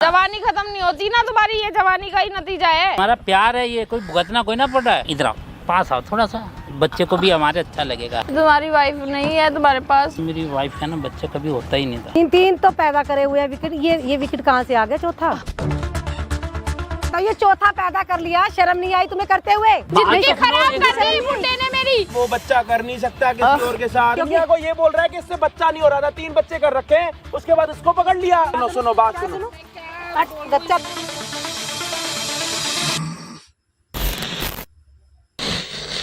जवानी खत्म नहीं होती ना तुम्हारी, ये जवानी का ही नतीजा है। हमारा प्यार है, ये कोई भुगतना कोई ना पड़ रहा है। इधर आओ, पास आओ थोड़ा सा, बच्चे को भी हमारे अच्छा लगेगा। तुम्हारी वाइफ नहीं है तुम्हारे पास? मेरी वाइफ है ना, बच्चे कभी होता ही नहीं था। तीन तो पैदा करे हुए हैं विकेट, ये विकेट कहाँ से आ गया चौथा? तो ये चौथा पैदा कर लिया, शर्म नहीं आई तुम्हें करते हुए? जिंदगी खराब कर दी मुंडे ने मेरी। वो बच्चा कर नहीं सकता किसी और के साथ। दुनिया को ये बोल रहा है कि इससे बच्चा नहीं हो रहा था, 3 बच्चे कर रखे हैं, उसके बाद इसको पकड़ लिया। सुनो बात सुनो। बच्चा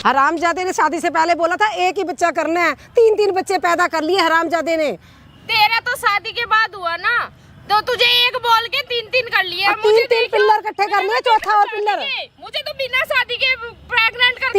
हरामजादे ने शादी से पहले बोला था एक ही बच्चा करना है, 3 बच्चे पैदा कर लिए हरामजादे ने। तेरा तो शादी के बाद हुआ ना, तो तुझे एक बोल के 3 कर लिए। मुझे 3 पिल्लर इकट्ठे कर लिए, चौथा और पिल्लर। मुझे तो बिना शादी के प्रेग्नेंट करके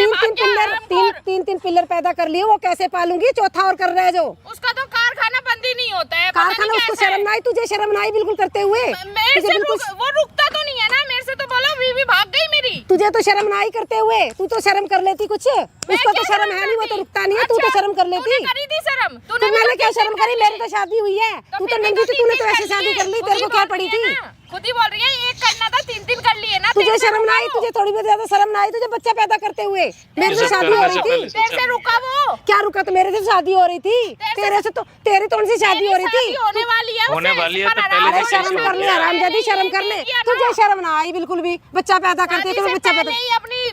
3 पिल्लर पैदा कर लिए, वो कैसे पालूंगी? चौथा और कर रहे जो उसका तो कारखाना बंद ही नहीं होता है। कारखाना, उसको शर्म ना आई? तुझे शर्म ना आई बिल्कुल करते हुए? वो रुकता तो नहीं है ना मेरे से, तो बोलो बीवी भाग गई मेरी। तुझे तो शर्म ना आई करते हुए? तू तो शर्म कर लेती कुछ, उसको तो शर्म है नहीं, वो तो रुकता नहीं है। तू तो शर्म कर लेती। करी थी शर्म तूने? मैंने क्या शर्म करी? मेरी तो शादी हुई है, तू तो नंगी थी, तूने तो ऐसे शादी कर ली, तेरे को क्या पड़ी थी? खुद ही बोल रही है एक करना था, 3 कर लिए ना। तुझे शर्म ना आई? तुझे थोड़ी बहुत ज्यादा शर्म ना आई तुझे बच्चा पैदा करते हुए? मेरी तो शादी हो रही थी। तेरे से रुका वो क्या रुका? तो मेरे से शादी हो रही थी, तेरे से तो तेरी तो उनसे शादी हो रही थी। होने वाली है, होने वाली है, तो पहले अरे शर्म कर ले हरामजादी, शर्म कर ले। तुझे शर्म ना आई बिल्कुल भी? बच्चा पैदा करते हुए बच्चा पैदा अपनी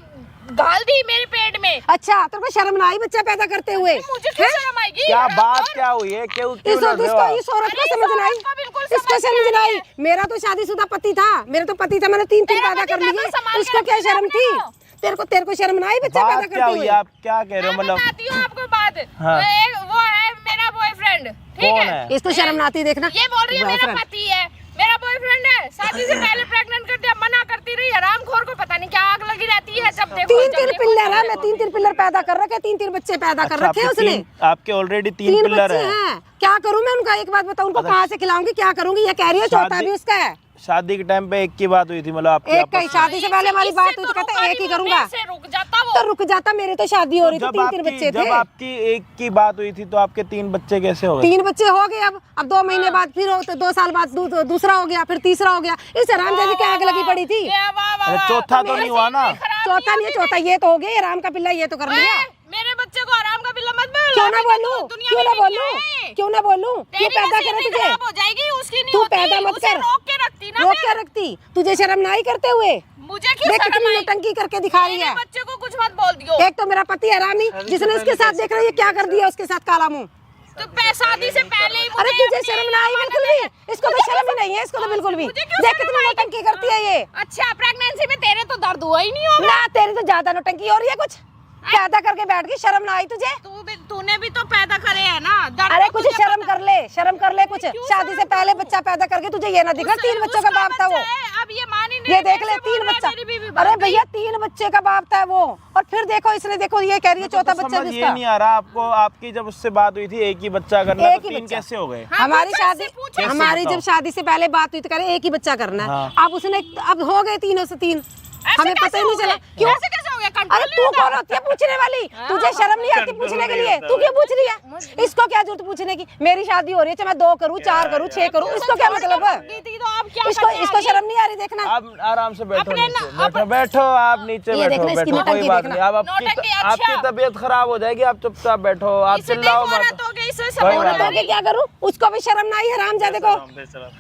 गाल दी मेरे पेट में। अच्छा, तेरे को शर्म ना आई बच्चा पैदा करते हुए? मुझे क्यों शर्म आएगी? क्या बात क्या हुई है? क्यों इस औरत को समझ ना आई, इसको समझ ना आई। मेरा तो शादीशुदा पति था, मेरा तो पति था, मैंने 3 पैदा कर लिए, उसको क्या शर्म थी? तेरे को शर्म ना आई बच्चा पैदा करते हुए? आप क्या कह रहे हो? मतलब बताती हूँ आपको बात। हाँ। वो है मेरा बॉयफ्रेंड, ठीक है? इसको शर्म ना आती? देखना, ये बोल रही है मेरा पति है, मेरा बॉयफ्रेंड है, शादी से पहले प्रेग्नेंट कर दिया, मना करती रही। हरामखोर को पता नहीं क्या आग लगी रहती है जब देखो। 3 पिल्लर है, मैं 3 पिल्लर पैदा कर रखे, 3 बच्चे पैदा कर रखे उसने। आपके ऑलरेडी 3 पिल्लर हैं। क्या करूं मैं उनका? एक बात बताऊं, उनको कहाँ से खिलाऊंगी? क्या करूंगी? ये कह रही है चौथा भी उसका है। शादी के टाइम पे एक की बात हुई थी, मतलब आपकी एक का? शादी से पहले हमारी बात हुई तो कहता एक ही करूंगा। रुक जाता वो, तो रुक जाता, मेरे तो शादी हो रही थी, 3 बच्चे थे। जब आपकी एक की बात हुई थी तो आपके 3 बच्चे कैसे हो गए? 3 बच्चे हो गए। अब 2 महीने बाद फिर तो 2 साल बाद दूसरा हो गया, फिर तीसरा हो गया। इस हरामजादी की आग लगी पड़ी थी। अरे चौथा तो नहीं हुआ ना? चौथा नहीं है, चौथा ये तो हो गया, ये राम का पिल्ला ये तो कर लिया। मेरे बच्चे को आराम का बिल्ला मत बोलो। क्यों ना बोलूं? क्यों ना बोलूं? क्यों ना बोलूं? क्यों पैदा करे तुझे? खराब हो जाएगी उसकी, नहीं तू होती, पैदा मत उसे कर। रोक के रखती ना। रोक के रखती, तुझे शर्म ना आई करते हुए? मुझे क्यों देख शर्म कितनी आई? नौटंकी करके दिखा रही है। मेरे बच्चे को कुछ मत बोल दियो। एक तो मेरा पति हरामी, जिसने इसके साथ देख रहा है, ये क्या कर दिया उसके साथ काला मुंह। तो शादी से पहले ही अरे मुझे तुझे शर्म ना आई बिल्कुल भी? इसको तो शर्म ही नहीं है, इसको तो बिल्कुल भी। देख कितनी नौटंकी करती है ये। अच्छा, प्रेगनेंसी में तेरे तो दर्द हुआ ही नहीं होगा ना, तेरी तो ज्यादा नौटंकी हो रही है कुछ। पैदा करके बैठ गई, शर्म ना आई तुझे? तूने भी तो पैदा करे है ना। दर्द अरे तो कुछ तुझे शर्म कर ले, शर्म कर ले कुछ। शादी से पहले बच्चा पैदा करके तुझे ये ना दिखा 3 बच्चों का बाप था वो? अब ये मान ही नहीं, ये देख ले 3 बच्चा। अरे भैया 3 बच्चे का बाप था वो, और फिर देखो इसने, देखो ये कह रही है चौथा बच्चा समझ ये जिसका। नहीं आ रहा आपको, आपकी जब उससे बात हुई थी एक ही बच्चा करना, एक तो ही 3 बच्चा। कैसे हो गए? हमारी शादी, कैसे हमारी बताओ? जब शादी से पहले बात हुई तो कह रहे एक ही बच्चा करना है। हाँ। अब उसने, अब हो गए 3 से 3, हमें पता ही नहीं चला। क्यों? ऐसे कैसे हो गया? अरे तू कौन होती है पूछने वाली? तुझे शर्म नहीं आती पूछने के लिए? तू क्यों पूछ रही है? इसको क्या जरूरत पूछने की? मेरी शादी हो रही है, चाहे मैं 2 करूँ, 4 करूँ, 6 करूँ, इसको क्या मतलब है? इसको शर्म नहीं आ रही? देखना, आप आराम से बैठो, अपने नीचे ना- बैठो, बैठो आप नीचे ये बैठो, देखना, इसकी बैठो, कोई नौटंकी बात देखना। नहीं। अब नौटंकी, अच्छा। आपकी तबीयत खराब हो जाएगी, आप चुपचाप बैठो, आप चिल्लाओ मत। कोई बात औरत होके क्या करूँ? उसको भी शर्म ना आई हरामजादे को?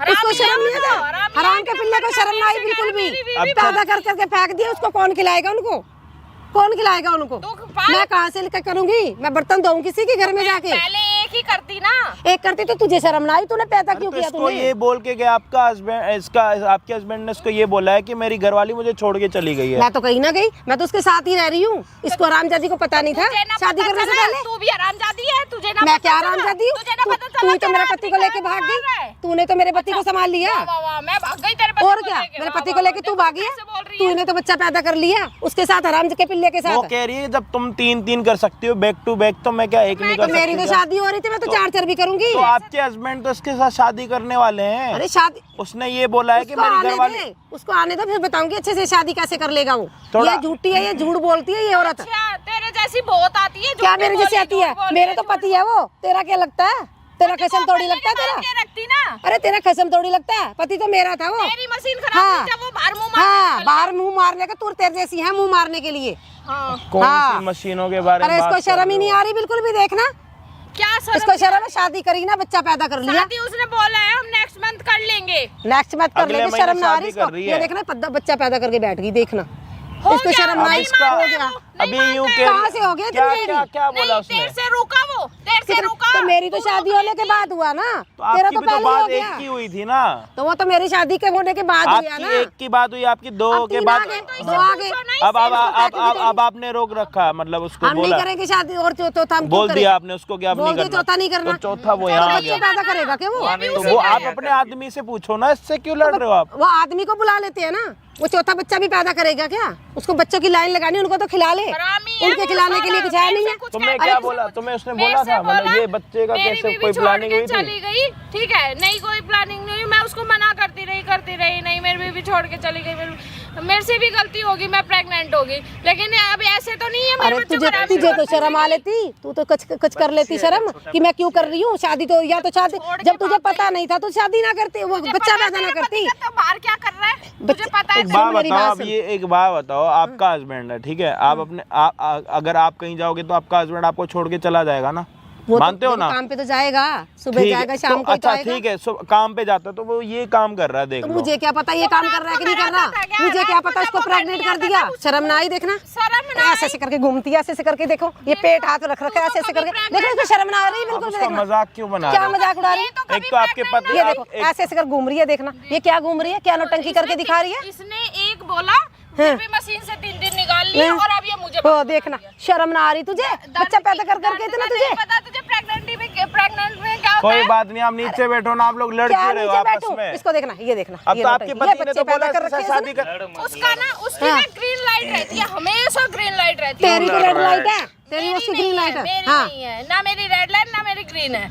उसको शर्म नहीं आता? हराम के पिल्ले को शर्म ना आई बिल्कुल भी? पैदा कर करके फेंक दिया, उसको कौन खिलाएगा? उनको कौन खिलाएगा? उनको मैं कहाँ से लेकर करूंगी? मैं बर्तन धोऊं किसी के घर में जाके? पहले एक ही करती ना। एक करती तो तुझे शर्म ना आई? तूने पैदा क्यों तो किया? इसको तूने ये बोल के गया आपका हस्बैंड, इसका आपके हस्बैंड ने इसको ये बोला है कि मेरी घरवाली मुझे छोड़ के चली गई है। मैं तो कहीं ना गई, मैं तो उसके साथ ही रह रही हूँ। इसको हरामजादी को पता नहीं था तुझे ना शादी पता करने से चला? पहले? तू भी हरामजादी है, तुझे ना मैं पता क्या चला? हरामजादी हूँ? तुझे ना पता चला तू तो कि मेरे मैं पति को लेके भाग मार रहा है? गई, तूने तो मेरे पति को संभाल लिया। वाह, वाह, मैं भाग गई तेरे पति और को क्या, लेके। मेरे वाह, पति वाह, को लेके तू देखो भागी है? कैसे बोल रही है। तूने तो बच्चा पैदा कर लिया उसके साथ हराम के पिल्ले के वो साथ। कह रही है जब तुम 3 कर सकती हो बैक टू बैक, तो मैं क्या एक नहीं तो कर मेरी सकती? तो शादी हो रही थी, मैं तो 4 भी करूंगी। तो आपके हस्बैंड तो इसके साथ शादी करने वाले हैं। अरे शादी, उसने ये बोला है कि उसको मेरी आने घरवाली। दे, उसको आने दो, फिर बताऊंगी अच्छे से शादी कैसे कर लेगा वो। थोड़ा- ये झूठी है, ये झूठ बोलती है ये औरत। अच्छा, तेरे जैसी बहुत आती है। क्या झूठी मेरे जैसे बोली, आती है? झूठ बोली, मेरे तो झूठ पति है वो, तेरा क्या लगता है? तेरा कसम थोड़ी लगता है तेरा? के रखती ना। अरे तेरा कसम थोड़ी लगता है? पति तो मेरा था वो। तेरी मशीन खराब हाँ। हुई जब वो बाहर मुंह हाँ, बाहर मुंह मारने का तू तेरे जैसी है मुंह मारने के लिए। हाँ। कौन हाँ। सी मशीनों के बारे में अरे बात इसको कर शर्म रहे ही नहीं हो? आ रही बिल्कुल भी। देखना क्या शर्म? इसको शर्म है, शादी करी ना, बच्चा पैदा कर लिया। शादी उसने बोला है हम नेक्स्ट मंथ कर लेंगे। नेक्स्ट मत कर अगले लेंगे, महीने शर्म ना आ रही शादी कर इसको। रही ये है। देखना बच्चा पैदा करके बैठ गई, देखना हो इसको गया, शर्म ना नहीं आई। इसका- हो गया। अभी यूं के कहाँ से हो गया क्या तुम्हें? क्या क्या बोला नहीं उसने? देर से रुका वो, देर से रुका। तो मेरी तो शादी होने के बाद हुआ ना, तो तेरा आपकी तो भी तो पहले हो बात गया। एक की हुई थी ना। तो वो तो मेरी शादी के होने के बाद हुआ आपकी ना। एक की बात हुई, आपकी दो अब के तीन बाद। आ गए, दो आ गए। अब आपने रोक रखा, मतलब उसको हम नहीं बोला, करेंगे शादी और चौथा हम क्यों बोल करें? दिया आपने उसको कि अब बोल नहीं दिया करना। चौथा नहीं करना। तो चौथा वो यहाँ आ बच्चे गया। पैदा करेगा क्या वो? तो वो आप अपने आदमी से पूछो ना, इससे क्यों लड़ रहे हो आप? वो आदमी को बुला लेते हैं ना, वो चौथा बच्चा भी पैदा करेगा क्या? उसको बच्चों की लाइन लगानी, उनको तो खिला ले। हरामी है उनके वो खिलाने के लिए कुछ है नहीं है। तुम्हें कहता क्या है, बोला? तुम्हें उसने मेरे बोला से था मतलब बोला, ये बच्चे का मेरी कैसे बीवी कोई छोड़ प्लानिंग के हुई थी? चली गई, ठीक है, नहीं कोई प्लानिंग नहीं हुई, मैं उसको मना करती रही, नहीं मेरी बीवी छोड़ के चली गई, मेरे से भी गलती होगी, मैं प्रेग्नेंट होगी, लेकिन अब ऐसे तो नहीं है। मेरे अरे बच्चों तुझे को आराम तुझे से तो शर्म आ लेती, तू तो कुछ कर लेती शर्म कि मैं क्यों कर रही हूँ शादी। तो या तो शादी जब तुझे पता नहीं था तो शादी ना करती, वो बच्चा पैदा ना करती। तो बाहर क्या कर रहा है तुझे पता है? एक बात मेरी बताओ, बात अब सुन। ये एक बात बताओ, आपका हस्बैंड है, ठीक है, आप अपने अगर आप कहीं जाओगे तो आपका हस्बैंड आपको छोड़ के चला जाएगा ना, वो तो मानते हो ना? काम पे तो जाएगा, सुबह ठीक है, जाएगा, शाम तो को अच्छा आएगा। ठीक है, काम पे जाता है तो वो ये काम कर रहा है, देख तो लो। मुझे क्या पता ये काम कर रहा है कि नहीं कर रहा? मुझे क्या पता उसको प्रेग्नेंट कर दिया। शर्म ना आई? देखना शर्म ना ऐसे ऐसे करके घूमती है, ऐसे ऐसे करके देखो, ये पेट हाथ रख रखा है, ऐसे ऐसे करके देखो, इसको शर्म ना आ रही आप बिल्कुल भी। उसका देखना मजाक क्यों बना रहे क्या हो? मजाक उड़ा रही है? एक तो आपके पति, ये देखो ऐसे ऐसे कर घूम रही है, देखना ये क्या घूम रही है, क्या नौटंकी करके दिखा रही है। इसने एक बोला, फिर भी मशीन से 3 दिन निकाल ली हाँ। और अब ये मुझे ओ देखना, शर्म ना आ रही तुझे? बच्चा पैदा कर करके इतना तुझे पता तुझे प्रेग्नेंट में क्या होता कोई है? बात नहीं, आप नीचे बैठो ना, आप लोग लड़ क्या क्यों रहे हो नीचे आपस बैठूं? में? इसको देखना, ये देखना, अब ये तो आपके नौटंकी, ये पति ने बच्चे तो बोला पैदा कर इसके रखे साथ हैं शादी इसने। कर। उसका ना उसकी हाँ। ना ग्रीन लाइट रहती है, हमेशा ग्रीन लाइट रहती है। तेरी तो रेड लाइट है, तेरी मेरी उसकी नहीं ग्रीन लाइट है, है। मेरी हाँ नहीं है, ना मेरी रेड लाइट ना मेरी ग्रीन है।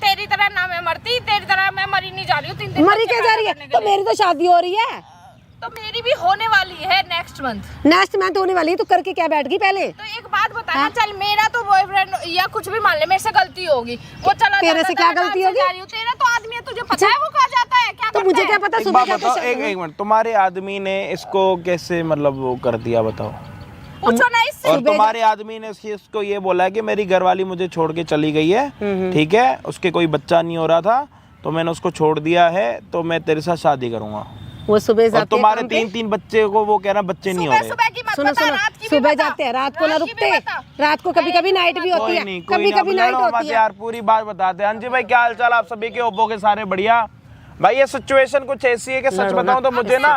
तेरी तरह ना मैं मरती, तेरी तरह मैं मरी नहीं जा रही हूँ। 3 दिन मरी बच्चे क्या जा रही है? पैदा करने के तो लिए। मेरी तो शादी हो रही है, तो मेरी भी होने वाली है नेक्स्ट मंथ। नेक्स्ट मंथ होने वाली है, तू करके क्या बैठ गई पहले? तो एक बात बताना, चल मेरा तो बॉयफ्रेंड या कुछ भी मान ले, मेरे से गलती होगी, वो चला तेरे जाता से है, क्या मैं काम गलती से होगी? जा रही हूँ। तेरा तो आदमी है, तुझे पता है वो कहाँ जाता है, क्या तो करता मुझे है? क्या पता एक सुबह बात जाके बताओ, एक मिनट, तुम्हारे आदमी ने इसको कैसे मतलब वो कर दिया बताओ? पूछो ना इससे। और तुम्हारे आदमी ने इसको ये बोला है कि मेरी घरवाली मुझे छोड़ के चली गई है, ठीक है, उसके कोई बच्चा नहीं हो रहा था तो मैंने उसको छोड़ दिया है, तो मैं तेरे साथ शादी करूंगा। वो सुबह और जाते हैं तुम्हारे काम पे। 3 बच्चे को वो कह रहा बच्चे नहीं हो सुबह रहे। सुबह की मत सुनो बता, सुनो, रात की भी सुबह बता। जाते हैं, रात को ना रात की भी रुकते, बता। रात को कभी कभी नाइट भी होती कोई है, नहीं, कभी कभी नाइट होती है। यार पूरी बात बताते हैं। हाँ जी भाई, क्या हाल चाल आप सभी के? ओप्पो के सारे बढ़िया भाई। ये सिचुएशन कुछ ऐसी है कि सच बताऊं तो मुझे ना,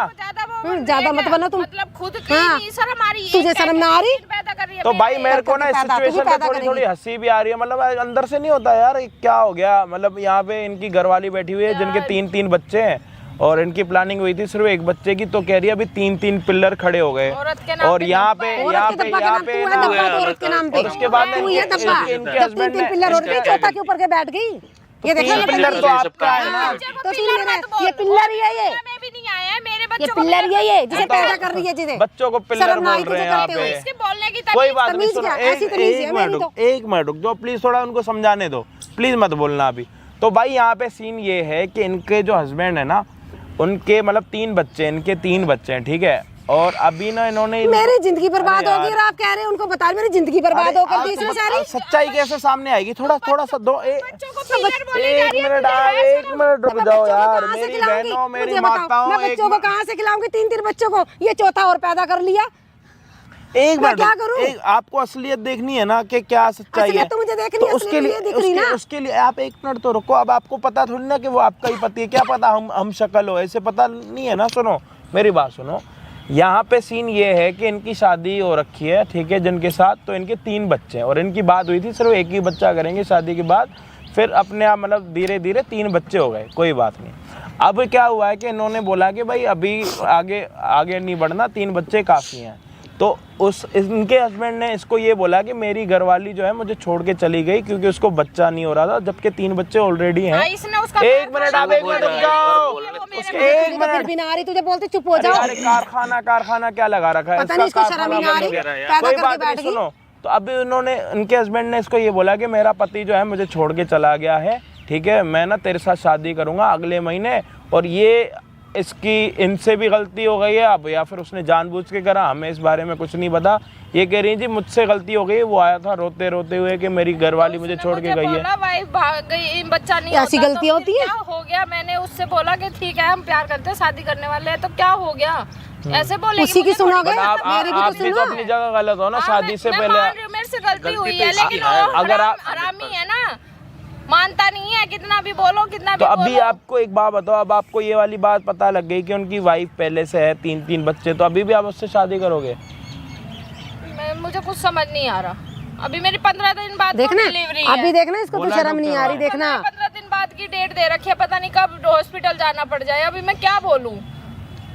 ज्यादा मत बनो तुम। मतलब खुद की हाँ। नहीं शर्म आ रही है, तुझे शर्म ना आ रही? पैदा कर रही है तो भाई मेरे। मेरे को ना इस पैदा, तू भी सिचुएशन पे पैदा थोड़ी थोड़ी करेगी। हंसी भी आ रही है, मतलब अंदर से नहीं होता यार, ये क्या हो गया? मतलब यहाँ पे इनकी घरवाली बैठी हुई है जिनके 3 बच्चे हैं और इनकी प्लानिंग हुई थी सिर्फ एक बच्चे की, तो कह रही है अभी 3 पिलर खड़े हो गए। औरत के नाम और पे यहाँ डब्बा पे है। औरत के डब्बा के नाम तू है, डब्बा तो औरत के नाम पे। और उसके बाद में तू ये डब्बा, इनके जब हस्बैंड 3 पिल्लर और चौथा के ऊपर के बैठ गई। ये देखो 3 पिलर तो आपका है ना। तो सुन मेरा, ये पिल्लर ही है, ये मैं भी नहीं आया है, मेरे ये बच्चों को पिल्लर ही है, ये जिसे पैदा कर रही है, जिसे बच्चों को पिलर शर्म ना आई बोल रहे तुझे हैं यहाँ करते हुए। पे। इसके बोलने की कोई तमीज। बात नहीं, तमीज सुनो, क्या? ऐसी तमीज है मेरी तो। एक मिनट रुक जाओ प्लीज, थोड़ा उनको समझाने दो प्लीज, मत बोलना अभी। तो भाई यहाँ पे सीन ये है कि इनके जो हस्बैंड है ना, उनके मतलब 3 बच्चे, इनके 3 बच्चे हैं, ठीक है, और अभी ना इन्होंने मेरी जिंदगी बर्बाद होगी और आप कह रहे हैं उनको बता, मेरी जिंदगी बर्बाद हो कर दी इसमें सारी। सच्चाई कैसे सामने आएगी? थोड़ा सा दो बच्चों को पिलर बोले जा रही है, एक मिनट रुक मैं जाओ बच्चों को यार, कहाँ से मेरी खिलाऊंगी? बहनों, मेरी मुझे बताओ, माताओं, मैं बच्चों को कहाँ से खिलाऊंगी? 3 बच्चों को, ये चौथा और पैदा कर लिया। एक मैं मिनट, क्या करूं? आपको असलियत देखनी है ना कि क्या सच्चाई है, असलियत तो मुझे देखनी तो है, उसके लिए असलियत दिख रही ना। उसके लिए आप 1 मिनट तो रुको। अब आपको पता थोड़ी ना कि वो आपका ही पति है, क्या पता हम शक्ल हो, ऐसे पता नहीं है ना। सुनो मेरी बात सुनो, यहाँ पे सीन ये है कि इनकी शादी हो रखी है, ठीक है, जिनके साथ, तो इनके 3 बच्चे हैं और इनकी बात हुई थी सिर्फ एक ही बच्चा करेंगे शादी के बाद, फिर अपने आप मतलब धीरे धीरे 3 बच्चे हो गए, कोई बात नहीं। अब क्या हुआ है कि इन्होंने बोला कि भाई अभी आगे नहीं बढ़ना, 3 बच्चे काफ़ी हैं। तो इनके हस्बैंड ने इसको ये बोला कि मेरी घरवाली जो है मुझे छोड़ के चली गई क्योंकि उसको बच्चा नहीं हो रहा था, जबकि 3 बच्चे ऑलरेडी हैं। इसने उसका 1 मिनट, आप 1 मिनट रुक जाओ, एक फिर भी ना आ रही, तुझे बोलते चुप हो जाओ। अरे कारखाना क्या लगा रखा है? पता नहीं इसको शर्म ही ना आ रही, पैदा कोई करके बात बैठ नहीं, गई। सुनो तो अभी उन्होंने, उनके हस्बैंड ने इसको ये बोला कि मेरा पति जो है मुझे छोड़ के चला गया है, ठीक है, मैं ना तेरे साथ शादी करूँगा अगले महीने, और ये इसकी इनसे भी गलती हो गई है अब, या फिर उसने जानबूझ के करा, हमें इस बारे में कुछ नहीं पता। ये कह रही है जी मुझसे गलती हो गई। वो आया था रोते रोते हुए कि मेरी घरवाली मुझे छोड़ के गई है। वाइफ भाग गई, बच्चा नहीं ऐसी होता, गलती तो होती है? क्या हो गया? मैंने उससे बोला कि ठीक है हम प्यार करते हैं, शादी करने वाले हैं, तो क्या हो गया? ऐसे बोले उसी की सुनोगे, आप भी तो अपनी जगह गलत हो ना, शादी से पहले। मेरे से गलती हुई है, लेकिन वो अगर आप हरामी है ना, मानता नहीं है, कितना भी बोलो कितना तो भी अभी बोलो। आपको एक बात बताओ, अब आपको ये वाली बात पता लग गई कि उनकी वाइफ पहले से है, 3 बच्चे, तो अभी भी आप उससे शादी करोगे? मुझे कुछ समझ नहीं आ रहा। अभी मेरी 15 दिन बाद देखना, डिलीवरी अभी देखना, इसको तो शर्म नहीं आ रही, देखना 15 दिन बाद की डेट दे रखी है, पता नहीं कब हॉस्पिटल जाना पड़ जाए। अभी मैं क्या बोलूं?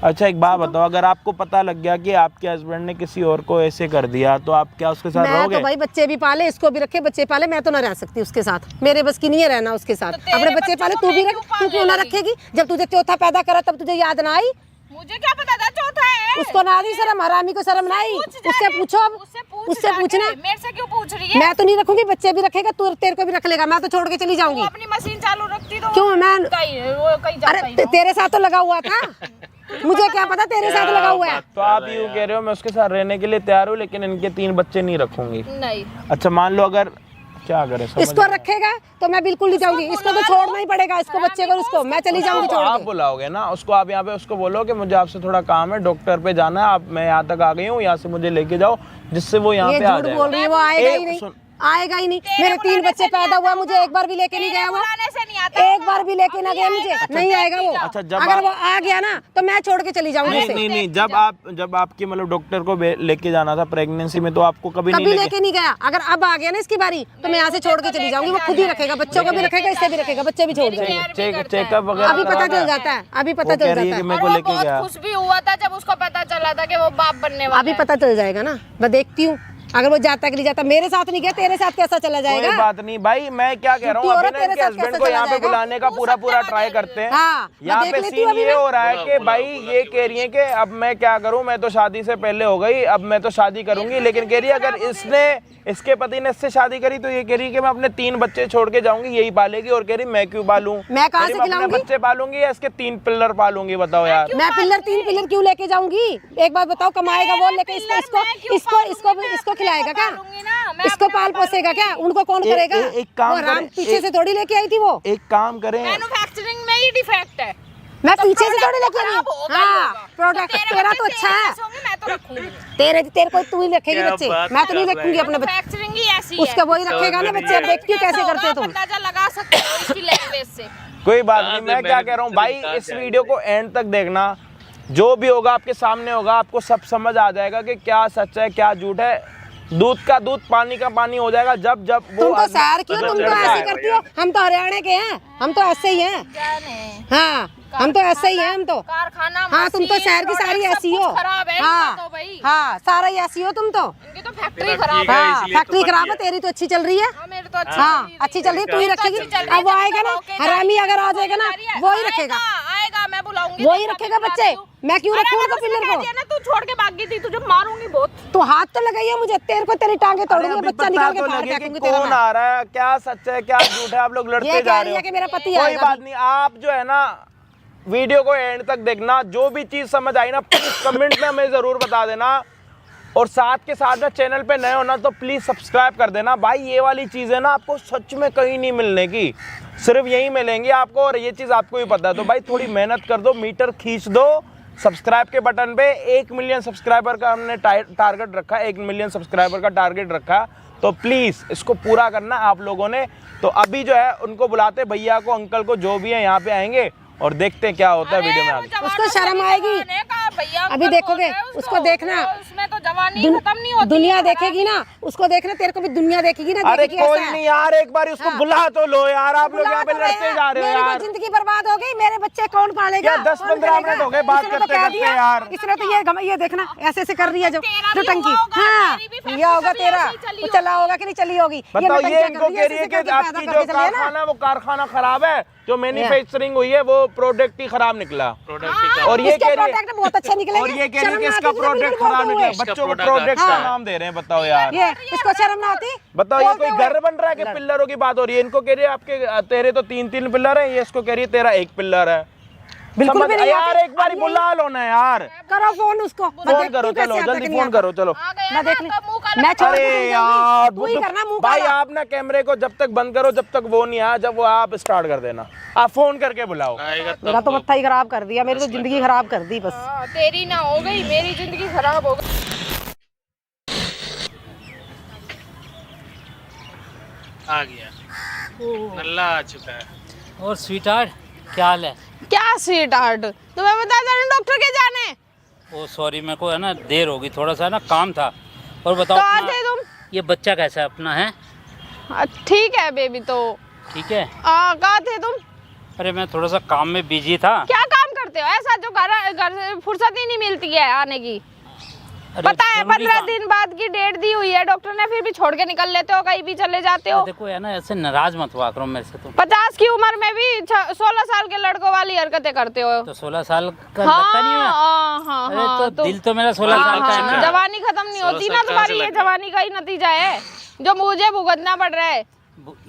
अच्छा एक बात बताओ, अगर आपको पता लग गया कि आपके हस्बैंड ने किसी और को ऐसे कर दिया, तो आप क्या उसके साथ मैं रहोगे? तो भाई बच्चे भी पाले, इसको भी रखे, बच्चे पाले, मैं तो ना रह सकती उसके साथ, मेरे बस की नहीं है रहना उसके साथ। तो तेरे अपने बच्चे बच्चों पाले को तू भी मैं रख, क्यों तू क्यों ना पालने रखेगी? जब तुझे चौथा पैदा करा तब तुझे याद ना आई? मुझे क्या पता था चौथा है? उसको ना दी शर्म, हरामी को शर्म ना आई? उससे पूछो, अब उससे पूछना। मेरे से क्यों पूछ रही है? मैं तो नहीं रखूंगी, बच्चे भी रखेगा, तू तेरे को भी रख लेगा, मैं तो छोड़ के चली जाऊंगी। तू अपनी मशीन चालू रखती तो क्यों मैं वो कहीं जाता अरे ही ना। तेरे साथ तो लगा हुआ था, मुझे क्या पता तेरे साथ लगा हुआ है। तो आप यूँ कह रहे हो मैं उसके साथ रहने के लिए तैयार हूँ, लेकिन इनके 3 बच्चे नहीं रखूंगी। नहीं, अच्छा मान लो अगर क्या करे, समझ इसको नहीं रखेगा तो मैं बिल्कुल नहीं जाऊंगी, इसको तो छोड़ना ही पड़ेगा, इसको बच्चे को, उसको मैं चली जाऊंगी तो छोड़ आप के। बुलाओगे ना उसको, आप यहाँ पे उसको बोलो कि मुझे आपसे थोड़ा काम है, डॉक्टर पे जाना है, आप मैं यहाँ तक आ गई हूँ, यहाँ से मुझे लेके जाओ, जिससे वो यहाँ ये पे आ झूठ जाएगा। बोल रही है, वो आएगा ही एक नहीं, सुन- आएगा ही नहीं। मेरे 3 बच्चे पैदा हुआ, मुझे एक बार भी लेके नहीं गया वो, बुलाने से नहीं आता। एक बार भी लेके ना गया मुझे, नहीं आएगा वो। अच्छा, जब अगर आप- वो आ गया ना तो मैं छोड़ के चली जाऊंगी नहीं उसे। नहीं नहीं, जब आपके मतलब डॉक्टर को लेके जाना था प्रेगनेंसी में, तो आपको कभी नहीं कभी लेके? लेके नहीं गया। अगर अब आ गया ना इसकी बारी तो मैं यहाँ से छोड़ के चली जाऊंगी, वो खुद ही रखेगा, बच्चों को भी रखेगा, इसे भी रखेगा, बच्चे भी छोड़ देंगे। चेकअप वगैरह अभी पता चल जाता है, अभी पता चल जाता है, मेरे को और वो लेके बहुत गया। खुश भी हुआ था जब उसको पता चला था कि वो बाप बनने वाला अभी है। पता चल जाएगा ना, मैं देखती हूँ। अगर वो जाता कि नहीं जाता, मेरे साथ नहीं गया, तेरे साथ कैसा चला कोई जाएगा? बात नहीं भाई, मैं क्या कह रहा हूँ, झूठी अभी औरत ना तेरे इनके साथ हस्बैंड कैसे को चला यहाँ पे जाएगा? बुलाने का पूरा ट्राई करते हैं। हाँ, मैं यहाँ देख पे लेती सीन हूँ अभी ये मैं। हो रहा है कि भाई ये कह रही है कि अब मैं क्या करूँ, मैं तो शादी से पहले हो गई, अब मैं तो शादी करूंगी, लेकिन कह रही है अगर इसके पति ने इससे शादी करी तो ये कह रही है कि मैं अपने 3 बच्चे छोड़ के जाऊंगी, यही पालेगी, और कह रही मैं क्यों पालूं? मैं कहाँ कह रही, से अपने खिलाऊंगी? बच्चे पालूंगी या इसके 3 पिल्लर पालूंगी? बताओ यार। मैं पिल्लर 3 पिल्लर क्यों लेके जाऊंगी? एक बात बताओ, कमाएगा वो लेके इसको खिलाएगा क्या? इसको पाल पोसेगा क्या? उनको कौन करेगा? एक काम वो राम करें, पीछे से थोड़ी लेके आई थी वो, एक काम करें, मैन्युफैक्चरिंग में ही डिफेक्ट है। मैं पीछे से थोड़ी लेके आई खराब हूँ। होगा ही हाँ, होगा। प्रोडक्ट तेरा तो अच्छा है, मैं तो रखूंगी। तेरे को तू ही रखेगी बच्चे, मैं तो नहीं रखूंगी अपने बच्चे। मैन्युफैक्चरिंग ही ऐसी है। उसका वही रखेगा ना बच्चे। अब देखती हूँ कैसे करते हो तुम। अंदाजा लगा सकते हो इसकी लैंग्वेज से। कोई बात नहीं। मैं क्या कह रहा हूँ भाई, इस वीडियो को एंड तक देखना, जो भी होगा आपके सामने होगा, आपको सब समझ आ जाएगा कि क्या सच है क्या झूठ है। दूध का दूध, पानी का पानी हो जाएगा जब वो तुम तो सैर क्यों, तुम तो ऐसे करती हो। हम तो हरियाणा के हैं, हम तो ऐसे ही हैं। जाने हाँ, हम तो ऐसे ही हैं, हम तो। कारखाना, हाँ, तुम तो मशीन, शहर की सारी प्रोडक्ट, ऐसी सब हो। कुछ खराब है इनका हाँ, तो भाई। हाँ, सारा ही ऐसी हो तुम तो। इनकी तो फैक्ट्री खराब है। हाँ, फैक्ट्री खराब है, तेरी तो अच्छी चल रही है। हाँ, मेरी तो अच्छी हाँ, चल रही अच्छी चल रही है, तू ही तो रखेगी। अच्छी चल रही है, अब वो जब आएगा ना, बुलाओगे, हरामी अगर आ जाएगा ना, वो ही रखेगा, आएगा, मैं बुलाऊंगी। वो ही रखेगा बच्चे। मैं क्यों रखूँ उनको पिल्लर को? ना तू छोड़ के भाग गई थी, तुझे मारूंगी बहुत। तू हाथ तो लगाइए मुझे, तेरे को तेरी टांगे तोड़ूंगी, बच्चा निकाल के बाहर लगे कि फेंकूंगी तेरा कौन मैं। आ रहा है, क्या सच है क्या झूठ है, आप लोग लड़ते ये जा कह रहे रही हो। है कि मेरा पति कोई आएगा। बात नहीं, आप जो है ना वीडियो को एंड तक देखना, जो भी चीज समझ आई ना प्लीज कमेंट में हमें जरूर बता देना, और साथ के साथ में चैनल पे नए हो ना तो प्लीज सब्सक्राइब कर देना। भाई ये वाली चीजें ना आपको सच में कहीं नहीं मिलने की, सिर्फ यही मिलेंगी आपको, और ये चीज आपको भी पता है। तो भाई थोड़ी मेहनत कर दो, मीटर खींच दो सब्सक्राइब के बटन पे। 1 मिलियन सब्सक्राइबर का हमने टारगेट रखा है, 1 मिलियन सब्सक्राइबर का टारगेट रखा, तो प्लीज इसको पूरा करना आप लोगों ने। तो अभी जो है उनको बुलाते, भैया को अंकल को, जो भी है यहाँ पे आएंगे और देखते हैं क्या होता है वीडियो में आगे। उसको शर्म आएगी। अभी देखोगे, उसको देखना, उसमें तो जवानी खत्म नहीं होती। दुनिया देखेगी ना, उसको देखना, तेरे को भी दुनिया देखेगी ना। अरे देखेगी कोई ऐसा है। नहीं यार, एक बार उसको बुला तो लो यार, आप लोग यहाँ पे लड़ते जा रहे हो मेरी तो यार। जिंदगी बर्बाद हो गई, मेरे बच्चे कौन पालेगा? यार 10-15 मिनट हो गए बात इसने तो करते कह करते दिया, यार। इसने तो ये देखना ऐसे ऐसे कर रही है जो तेरा भी टंकी। होगा, हाँ, मेरी भी फैक्ट्री ये होगा कभी तेरा, ऐसे ही चली वो चला होगा कि नहीं चली होगी। बताओ, ये नौटंकियाँ इनको कर कह रही है ऐसे कि करके आपकी पैदा जो करके चली है ना। कारखाना है वो कारखाना खराब है, जो मैन्युफैक्चरिंग हुई है वो प्रोडक्ट ही खराब निकला। और ये इसके कह रही है प्रोडक्ट बहुत अच्छे अच्छे निकलेंगे। और ये कह रही है शर्म कि ना इसका आती तुझे प्रोडक्ट बिल्कुल खराब बोलते निकला, हुए। बच्चों को प्रोडक्ट का नाम दे रहे हैं, बताओ यार। ये इसको शर्म ना आती? बताओ, ये बोलते कोई हुए। घर बन रहा है कि पिल्लरों की बात हो रही है? इनको कह रही है आपके तेरे तो 3-3 पिल्लर है, ये इसको कह रही है तेरा 1 पिल्लर है। बिल्कुल समझ भी नहीं यार, आती। एक बार बुला लो ना यार, करो फोन उसको। फोन करो, चलो जल्दी फोन करो, चलो। आ गया मैं देख ना, ली। तो मुंह काला मैं छोड़ अरे के यार तू ही करना मुंह भाई, काला। आप ना कैमरे को जब तक बंद करो, जब तक वो नहीं आया, जब वो आप स्टार्ट कर देना, आप फोन करके बुलाओ। मेरा तो मत्था ही खराब कर दिया, मेरी तो जिंदगी खराब कर दी बस। हाँ, तेरी ना हो गई, मेरी जिंदगी खराब हो गई। आ गया, नल्ला आ चुका है। और स्वीटहार्ट क्या हाल है? क्या स्वीट हार्ट, तुम्हें बता देना डॉक्टर के जाने। ओ सॉरी, मेरे को है ना देर होगी, थोड़ा सा ना काम था। और बताओ कहाँ अपना- थे तुम? ये बच्चा कैसा है अपना है? ठीक है बेबी तो। ठीक है। कहाँ थे तुम? अरे मैं थोड़ा सा काम में बिजी था। क्या काम करते हो ऐसा जो घर से फुर्सत ही नहीं मिलती है आने की? अरे पता है जरूरी 15 काम- दिन बाद की डेट दी हुई है डॉक्टर ने, फिर भी छोड़ के निकल लेते हो, कहीं भी चले जाते हो। देखो है ना, ऐसे नाराज मत हुआ करो मेरे से तुम। 50 की उम्र में भी 16 साल के लड़कों वाली हरकतें करते हो। तो 16 साल का लगता नहीं है? हाँ, अरे तो दिल तो मेरा 16 साल का है ना। जवानी खत्म नहीं होती ना तुम्हारी, ये जवानी का ही नतीजा है जो मुझे भुगतना पड़ रहा है।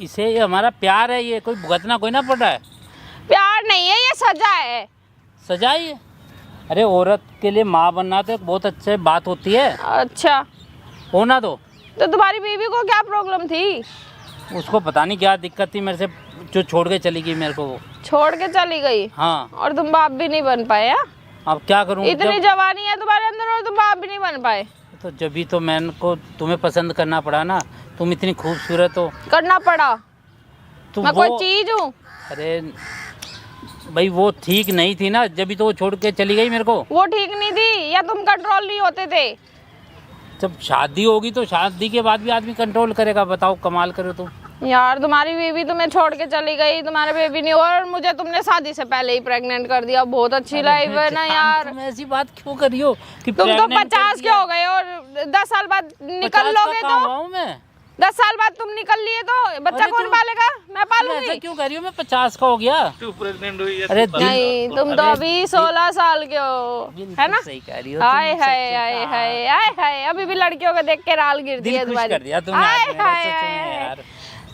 इसे ये हमारा प्यार है, ये कोई भुगतना कोई ना पड़ रहा है। प्यार नहीं है, ये सजा है। सजा ही है। अरे औरत के लिए माँ बनना तो एक बहुत अच्छी बात होती है, अच्छा, होना दो। तो तुम्हारी बीवी को क्या प्रॉब्लम थी? उसको पता नहीं क्या दिक्कत थी मेरे से, जो छोड़ के चली गई मेरे को वो। छोड़ के चली गई? हाँ। और तुम बाप भी नहीं बन पाए? हाँ? अब क्या करूँ? इतनी जवानी है तुम्हारे अंदर और तुम बाप भी नहीं बन पाए? तो जब भी तो मैंने को तुम्हें पसंद करना पड़ा ना, तुम इतनी खूबसूरत हो। करना पड़ा? तुम मैं कोई चीज हूँ? अरे भाई वो ठीक नहीं थी ना, जब भी तो वो छोड़ के चली गई मेरे को। वो ठीक नहीं थी या तुम कंट्रोल नहीं होते थे? जब शादी होगी तो शादी के बाद भी आदमी कंट्रोल करेगा। बताओ, कमाल करो तुम। यार तुम्हारी बीवी तुम्हें छोड़ के चली गई, तुम्हारे बेबी नहीं, और मुझे तुमने शादी से पहले ही प्रेग्नेंट कर दिया। बहुत अच्छी लाइफ है ना यार। तुम ऐसी बात क्यों कर रही हो कि तुम तो pregnant कर 50 के दिया? हो गए और 10 साल बाद 50 निकल का लोगे कहाँ तो? हुआ हूँ मैं? 10 साल बाद तुम निकल लिए तो बच्चा अरे कौन तुम- पालेगा? मैं तुम ऐसा पालूंगी। क्यों कर रही हो? मैं 50 का हो गया। तू प्रेग्नेंट हुई है? अरे तू नहीं, तुम तो अभी 16 साल के हो, है ना? सही कह रही हो हाय तुम, हाय सच हाय में। हाय हाय हाय, अभी भी लड़कियों को देख के राल गिरती दिल है खुश तुम्हारी। कर दिया तुमने हाय आज मेरा, हाय सच में हाय। यार,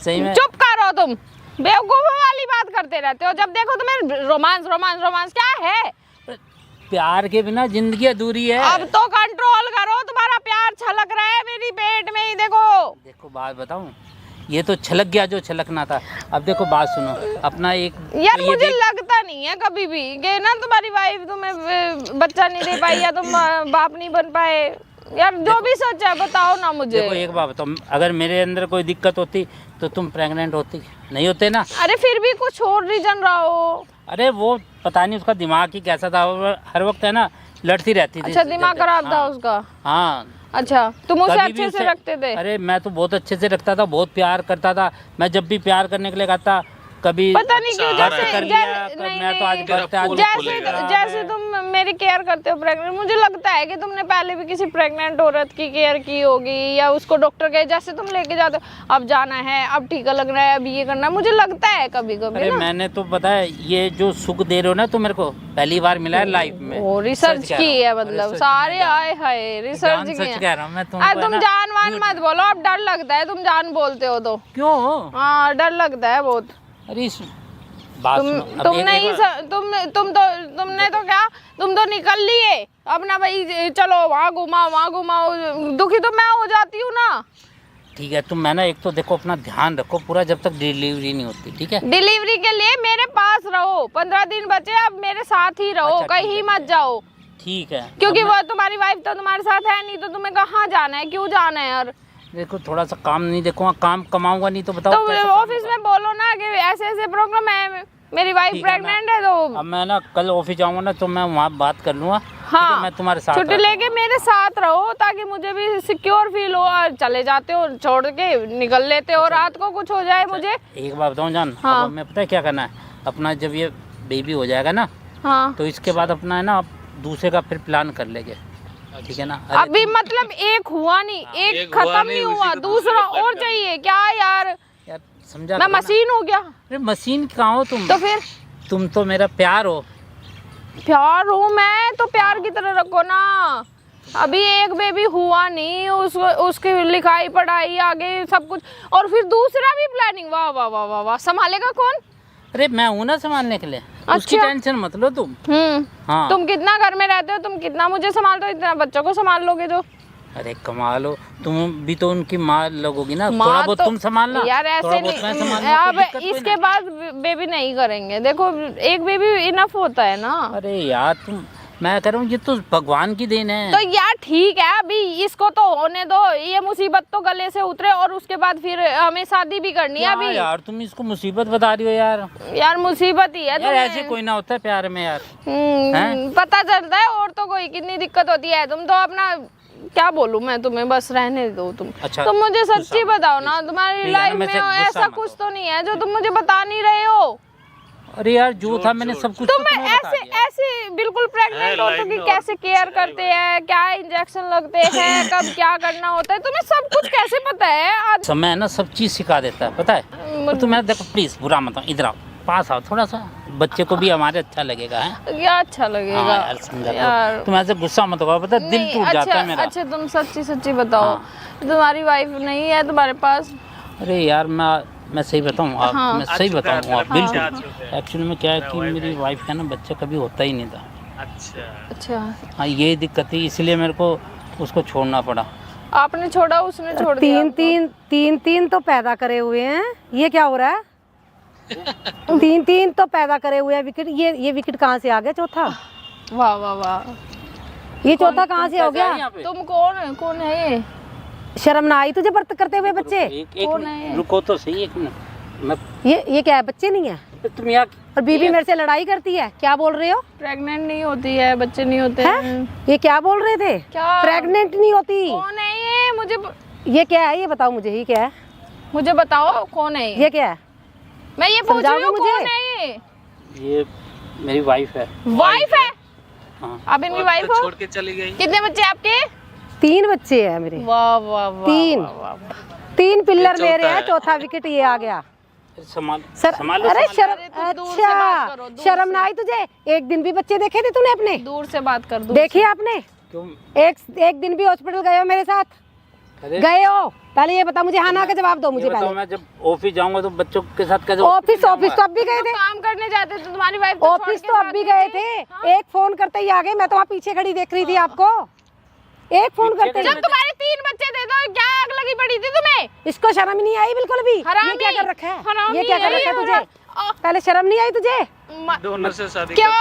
सही में। चुप करो तुम, बेवकूफों वाली बात करते रहते हो। जब देखो तुम्हें रोमांस रोमांस रोमांस, क्या है? प्यार के बिना जिंदगी अधूरी है। अब तो कंट्रोल करो, तुम्हारा प्यार छलक रहा है मेरी पेट में ही, देखो। देखो बात बताऊं, ये तो छलक गया जो छलकना था। अब देखो बात सुनो, अपना एक यार तो ये मुझे देख- लगता नहीं है कभी भी कि ना तुम्हारी वाइफ तुम्हें बच्चा नहीं दे पाई या तुम बाप नहीं बन पाए। यार जो भी सच है बताओ ना मुझे। देखो एक बात बताओ, अगर मेरे अंदर कोई दिक्कत होती तो तुम प्रेग्नेंट होती? नहीं होते ना। अरे फिर भी कुछ और रीजन रहा हो। अरे वो पता नहीं उसका दिमाग ही कैसा था, वो हर वक्त है ना लड़ती रहती थी। अच्छा, दिमाग खराब था हाँ, उसका? हाँ। अच्छा, तुम उसे कभी भी अच्छे से उसे- रखते थे? अरे मैं तो बहुत अच्छे से रखता था, बहुत प्यार करता था। मैं जब भी प्यार करने के लिए कहता, कभी पता नहीं क्यों, व्रत जैसे कर लिया, नहीं, मैं तो आज नहीं, व्रत आज जैसे तुम मेरी केयर करते हो प्रेग्नेंट, मुझे लगता है कि तुमने पहले भी किसी प्रेग्नेंट औरत की केयर की होगी या उसको डॉक्टर के जैसे तुम लेके जाते हो, अब जाना है, अब टीका लगना है, अब ये करना है। मुझे लगता है कभी कभी अरे ना। मैंने तो पता है, ये जो सुख दे रहे हो ना तुम मेरे को, पहली बार मिला है लाइफ में। वो रिसर्च सच कह की रहा है, हूँ। मतलब अरे सच सारे में जान- आए हाय रिसर्च की सच है। कह रहा हूँ मैं तुमको, अरे तुम है ना, जान वान मत बोलो, अब डर लगता है, तुम जान बोलते हो तो। क्यों? हाँ, डर लगता है बहुत। अरे बात तुम सुनो, अब तुम एक- नहीं एक बार- तुमने तो क्या, तुम तो निकल लिए अपना भाई, चलो वहाँ घुमाओ। दुखी तो मैं हो जाती हूँ ना। ठीक है, तुम मैं ना एक तो देखो अपना ध्यान रखो पूरा, जब तक डिलीवरी नहीं होती, ठीक है? डिलीवरी के लिए मेरे पास रहो, 15 दिन बचे, अब मेरे साथ ही रहो, अच्छा, कहीं ठीक है, मत जाओ। ठीक है। क्योंकि अब वो तुम्हारी वाइफ तो तुम्हारे साथ है नहीं, तो तुम्हें कहाँ जाना है, क्यों जाना है यार? देखो थोड़ा सा काम नहीं देखूंगा, काम कमाऊंगा नहीं तो बताओ तो कैसे काम ऑफिस होगा? में बोलो ना कि ऐसे ऐसे प्रॉब्लम है, मेरी वाइफ ठीक है, प्रेग्नेंट है, तो अब मैं ना कल ऑफिस जाऊंगा ना तो मैं वहाँ बात कर लूँगा। हाँ, मैं तुम्हारे साथ छुट्टी रहता लेके मेरे साथ रहो, ताकि मुझे भी सिक्योर फील हो। और चले जाते हो छोड़ के, निकल लेते हो, रात को कुछ हो जाए मुझे। हूँ। एक बात बताऊँ जान, हाँ। अब हमें पता है क्या करना है अपना, जब ये बेबी हो जाएगा ना हाँ, तो इसके बाद अपना है ना दूसरे का फिर प्लान कर लेंगे, ठीक है ना? अरे अभी मतलब एक हुआ नहीं, एक एक हुआ खत्म नहीं, नहीं उसी हुआ, को दूसरा दूसरा और plan चाहिए क्या यार? यार समझा मैं करो ना। मशीन हो गया अरे मशीन कहाँ हो तुम? तो फिर? तुम तो मेरा प्यार हो, प्यार हूँ मैं तो प्यार की तरह रखो ना। अभी एक बेबी हुआ नहीं, उसकी लिखाई पढ़ाई आगे सब कुछ, और फिर दूसरा भी प्लानिंग। वाह वाह वाह वाह वाह। संभालेगा कौन? अरे मैं हूँ ना संभालने के लिए, उसकी टेंशन मत लो तुम। हाँ। तुम कितना घर में रहते हो, तुम कितना मुझे संभालते हो, इतना बच्चों को संभाल लोगे जो। अरे कमाल हो, तुम भी तो उनकी माँ लगोगी ना, थोड़ा बहुत तुम संभालना यार। ऐसे नहीं, अब इसके बाद बेबी नहीं करेंगे। देखो एक बेबी इनफ होता है ना। अरे यार तुम, मैं कह रहा हूँ ये तो भगवान की देन है। तो यार ठीक है, अभी इसको तो होने दो, ये मुसीबत तो गले से उतरे, और उसके बाद फिर हमें शादी भी करनी है। अभी यार तुम इसको मुसीबत बता रही हो यार। यार मुसीबत ही है। यार ऐसे कोई ना होता है प्यार में यार। पता चलता है और तो कोई कितनी दिक्कत होती है। तुम तो अपना, क्या बोलूं मैं तुम्हें, बस रहने दो तुम। अच्छा, तुम मुझे सच्ची बताओ ना, तुम्हारी लाइफ में ऐसा कुछ तो नहीं है जो तुम मुझे बता नहीं रहे हो। अरे यार जो था मैंने सब कुछ तुम ऐसे बिल्कुल प्रेग्नेंट हो तो कि कैसे केयर करते हैं, क्या इंजेक्शन लगते हैं, कब क्या करना होता है, तुम्हें सब कुछ कैसे पता है? आज समय ना सब चीज सिखा देता है, पता है। तो तुम्हें देखो प्लीज बुरा मत, इधर आओ, पास आओ थोड़ा सा, बच्चे को भी हमारे अच्छा लगेगा है। क्या अच्छा लगेगा? हाँ यार समझा यार। तुम ऐसे गुस्सा मत हो, पता दिल टूट जाता है मेरा। अच्छा तुम सच्ची बताओ, तुम्हारी वाइफ नहीं है तुम्हारे पास? अरे यार मैं सही बताऊँ, मैं सही बताऊँ बिल्कुल। एक्चुअली में क्या है कि मेरी वाइफ का ना बच्चा कभी होता ही नहीं था। अच्छा। हाँ यही दिक्कत थी, इसलिए मेरे को उसको छोड़ना पड़ा। आपने छोड़ा, उसने छोड़ दिया? तीन तो पैदा करे हुए हैं, ये क्या हो रहा है? तीन तो पैदा करे हुए हैं विकेट। ये विकेट कहाँ से आ गया चौथा? वाह वाह वाह, ये चौथा कहाँ से हो गया? तुम कौन है ये? शर्म ना आई तुझे बर्त करते हुए बच्चे? एक रुको तो सही, एक मिनट। ये क्या है? बच्चे नहीं है तुम यहाँ, और बीबी मेरे से लड़ाई करती है। क्या बोल रहे हो? प्रेग्नेंट नहीं होती है, बच्चे नहीं होते हैं। ये क्या बोल रहे थे? क्या? प्रेग्नेंट नहीं होती। कौन है ये? ये क्या है? ये बताओ मुझे, ये क्या है? मुझे बताओ कौन है ये क्या है? मैं ये पूछ रही हूँ, कौन है ये मेरी वाइफ है। वाइफ है? हाँ। आप इनकी वाइफ हो? छोड़ के चली गई। कितने बच्चे आपके? 3 बच्चे हैं मेरे। वाह वाह वाह। 3 पिल्लर मेरे हैं, चौथा विकेट ये आ गया। संभालो। अरे शर्म, दूर से बात करो, दूर शर्म ना आई तुझे? एक दिन भी बच्चे देखे थे तूने अपने? दूर से बात कर। देखिए आपने? क्यों? एक दिन भी हॉस्पिटल गए हो मेरे साथ? गए हो? पहले ये बता मुझे, हाँ ना का जवाब दो मुझे पहले। मैं जब ऑफिस जाऊंगा तो बच्चों के साथ कैसे? ऑफिस तो अब भी गए थे। काम करने जाते तो तुम्हारी वाइफ ऑफिस तो अब भी गए थे। एक फोन करते ही आ गए। मैं तो वहाँ पीछे खड़ी देख रही थी आपको। एक फोन करते जब तुम्हारे 3 बच्चे थे तो क्या आग लगी पड़ी थी तुम्हें? इसको शर्म नहीं आई बिल्कुल भी? ये क्या कर रखा है? ये क्या कर रखा है तुझे? पहले शर्म नहीं आई तुझे? दोनों से शादी क्यों?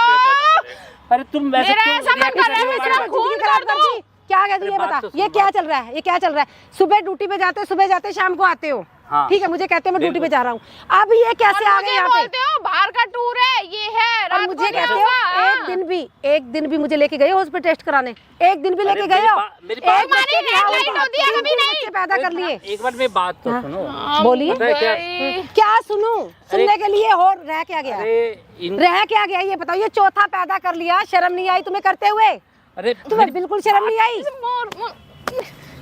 अरे तुम वैसे ऐसा मत कर रहे, मैं तेरा खून कर दूं। क्या कह ये बता, ये क्या चल रहा है? ये क्या चल रहा है? सुबह ड्यूटी पे जाते, सुबह जाते शाम को आते हो। हाँ। ठीक है, मुझे कहते हैं मैं ड्यूटी पे जा रहा हूँ। अब ये कैसे आ गए यहाँ पे? बोलते हो बाहर का टूर है, ये है। और मुझे कहते हो एक दिन भी मुझे लेके गए हॉस्पिटल टेस्ट कराने? एक दिन भी लेके गए हो? बच्चे पैदा कर लिए। एक बार मेरी बात तो सुनो। बोलिए। क्या सुनूं? सुनने के लिए हो रह क्या गया? रह क्या गया ये बताओ? ये चौथा पैदा कर लिया, शर्म नहीं आई तुम्हें करते हुए? अरे तुम्हें बिल्कुल शर्म नहीं आई?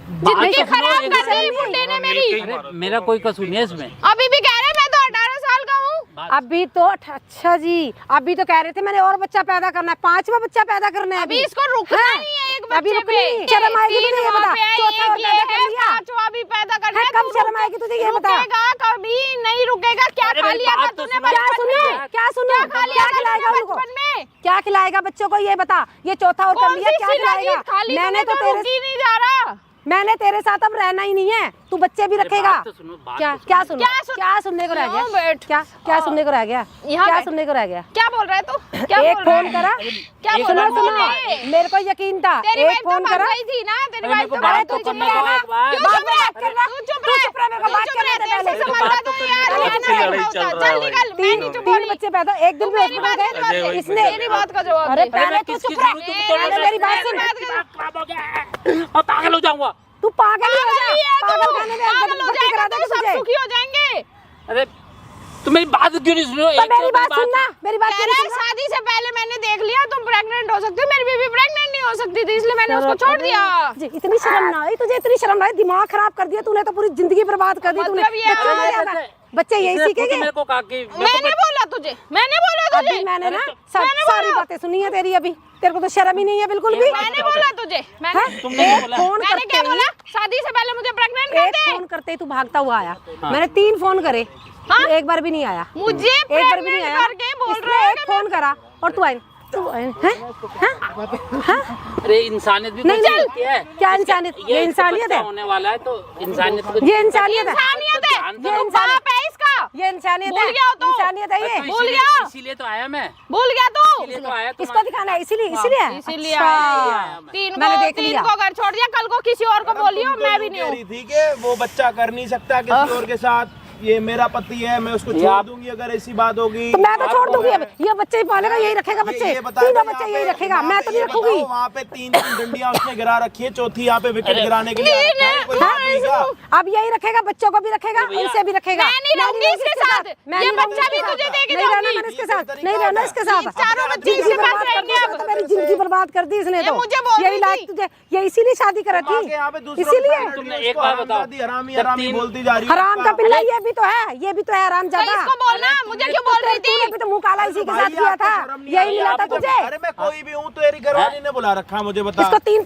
जिंदगी खराब कर दी बुड्ढे ने मेरी। अरे मेरा कोई कसूर नहीं है इसमें। अभी भी कह रहे मैं तो 18 साल का हूँ। अभी तो अच्छा जी, अभी तो कह रहे थे मैंने और बच्चा पैदा करना है, 5वां बच्चा पैदा करना है। अभी इसको रुकना नहीं है एक बच्चे पे। शर्म आएगी तुझे ये बता? चौथा पैदा कर लिया, 5वां भी पैदा करना है। कब शर्म आएगी तुझे ये बता? कभी नहीं रुकेगा। क्या खा लिया था तूने बचपन में? क्या सुनो? क्या खिलाएगा उनको? क्या खिलाएगा बच्चों को ये बता? ये चौथा और कर लिया, क्या खिलाएगा? मैंने तेरे साथ अब रहना ही नहीं है, तू बच्चे भी रखेगा। क्या सुनने को रह गया? क्या सुनने को रह गया? क्या सुनने को रह गया? क्या बोल रहा है तू? एक फोन करा, सुनो मेरे को यकीन था। एक फोन करा थी ना तेरी वाइफ तो। बात तो करने दो एक बार। तीन बच्चे पैदा, एक दिन भी हॉस्पिटल गए इसने? मेरी बात का जवाब। अरे पहले तो चुप रह, मेरी बात सुन। पागल हो जाऊंगा। तू पागल ही हो जा, पागल खाने में भर्ती करा देगा तुझे। सुखी हो जाएंगे। अरे तुम मेरी बात क्यों नहीं सुनो? मेरी बात सुनना, मेरी बात कह रहा है शादी से पहले मैंने देख लिया तुम प्रेग्नेंट हो सकती हो, मेरी बीबी प्रेग्नेंट नहीं हो सकती थी, इसलिए मैंने उसको छोड़ दिया। इतनी शर्म ना आई तुझे? इतनी शर्म ना आई? दिमाग खराब कर दिया तूने तो, पूरी जिंदगी बर्बाद कर दी तूने। बच्चे यही सीखेंगे? मेरे को कहा कि मैंने बोला बोला तुझे? मैंने बोला तुझे? अभी मैंने ना सारी बातें सुनी है तेरी, अभी तेरे को तो शर्म ही नहीं है बिल्कुल भी। मैंने बोला तुझे? मैंने फोन मैंने क्या बोला? शादी से पहले मुझे प्रेग्नेंट कर एक दे। फोन करते ही तू भागता हुआ आया। मैंने 3 फोन करे, तू एक बार भी नहीं आया। मुझे एक बार भी नहीं प्रेग्नेंट आया। करके बोल इसने रहा है एक फोन करा और तू आई, तू हैं? अरे इंसानियत भी नहीं कुछ नहीं, होती है। क्या इंसानियत? ये इसका इंसानियत बच्चा है, होने वाला है तो इंसानियत को ये इंसानियत है, इंसानियत है। ध्यान ये दो। तो बाप है इसका। ये इंसानियत भूल है, गया हो तो। इंसानियत है ये। तो भूल इसीलिए- गया। इसीलिए तो आया मैं, भूल गया तू? इसीलिए तो आया इसको दिखाना है, इसीलिए इसीलिए इसीलिए अच्छा। आया। मैंने देख तीन लिया। को घर छोड़ दिया, कल को किसी और को बोलियो मैं भी नहीं कह हूँ। रही थी कि वो बच्चा कर नहीं सकता किसी और के साथ, ये मेरा पति है, मैं उसको छोड़ दूंगी अगर ऐसी बात होगी। तो मैं तो छोड़ दूंगी अब, ये बच्चे ही पालेगा, यही रखेगा बच्चे, ये बता तीनों दो बच्चे यहाँ यही पे- रखेगा, मैं तो नहीं ये रखूंगी। बताओ, वहाँ पे 3 डंडियां उसने गिरा रखी है, चौथी यहाँ पे विकेट गिराने के लिए आ रखा है, कोई बात नहीं का? अब यही रखेगा, बच्चों को भी रखेगा, उनसे भी रखेगा। मैं नहीं रहूंगी इसके साथ। मैं ये नहीं रहूंगी बच्चा भी इसके तुझे साथ। दे के नहीं रहना जाऊंगी। मैंने इसके साथ, नहीं रहना इसके साथ। चारों बच्चे जिंदगी इसके पास बर्बाद कर दी रहेंगे इसने तो, मेरी जिंदगी बर्बाद कर दी इसने ये तो। मुझे बोल यही रही लायक थी। तुझे, ये इसीलिए शादी करा माँ के थी, यहाँ पे दूसरों इसीलिए। के साथ तुमने उसको एक बात बताओ, हरामजादी, हरामी जब हरामी तीन- बोलती जा रही है। हराम का पिल्ला ये भी तो है, ये भी तो है हराम तो ज्यादा। इसको बोलना, मुझे क्यों बोल रही थी? तूने भी तो मुंह काला इसी के भाई, साथ किया आपको था, शर्म नहीं यही आई? मिला था आपको- तुझे। अरे मैं कोई भी हूँ, तेरी घरवाली ने बुला रखा है, मुझे बता। इसको तीन ये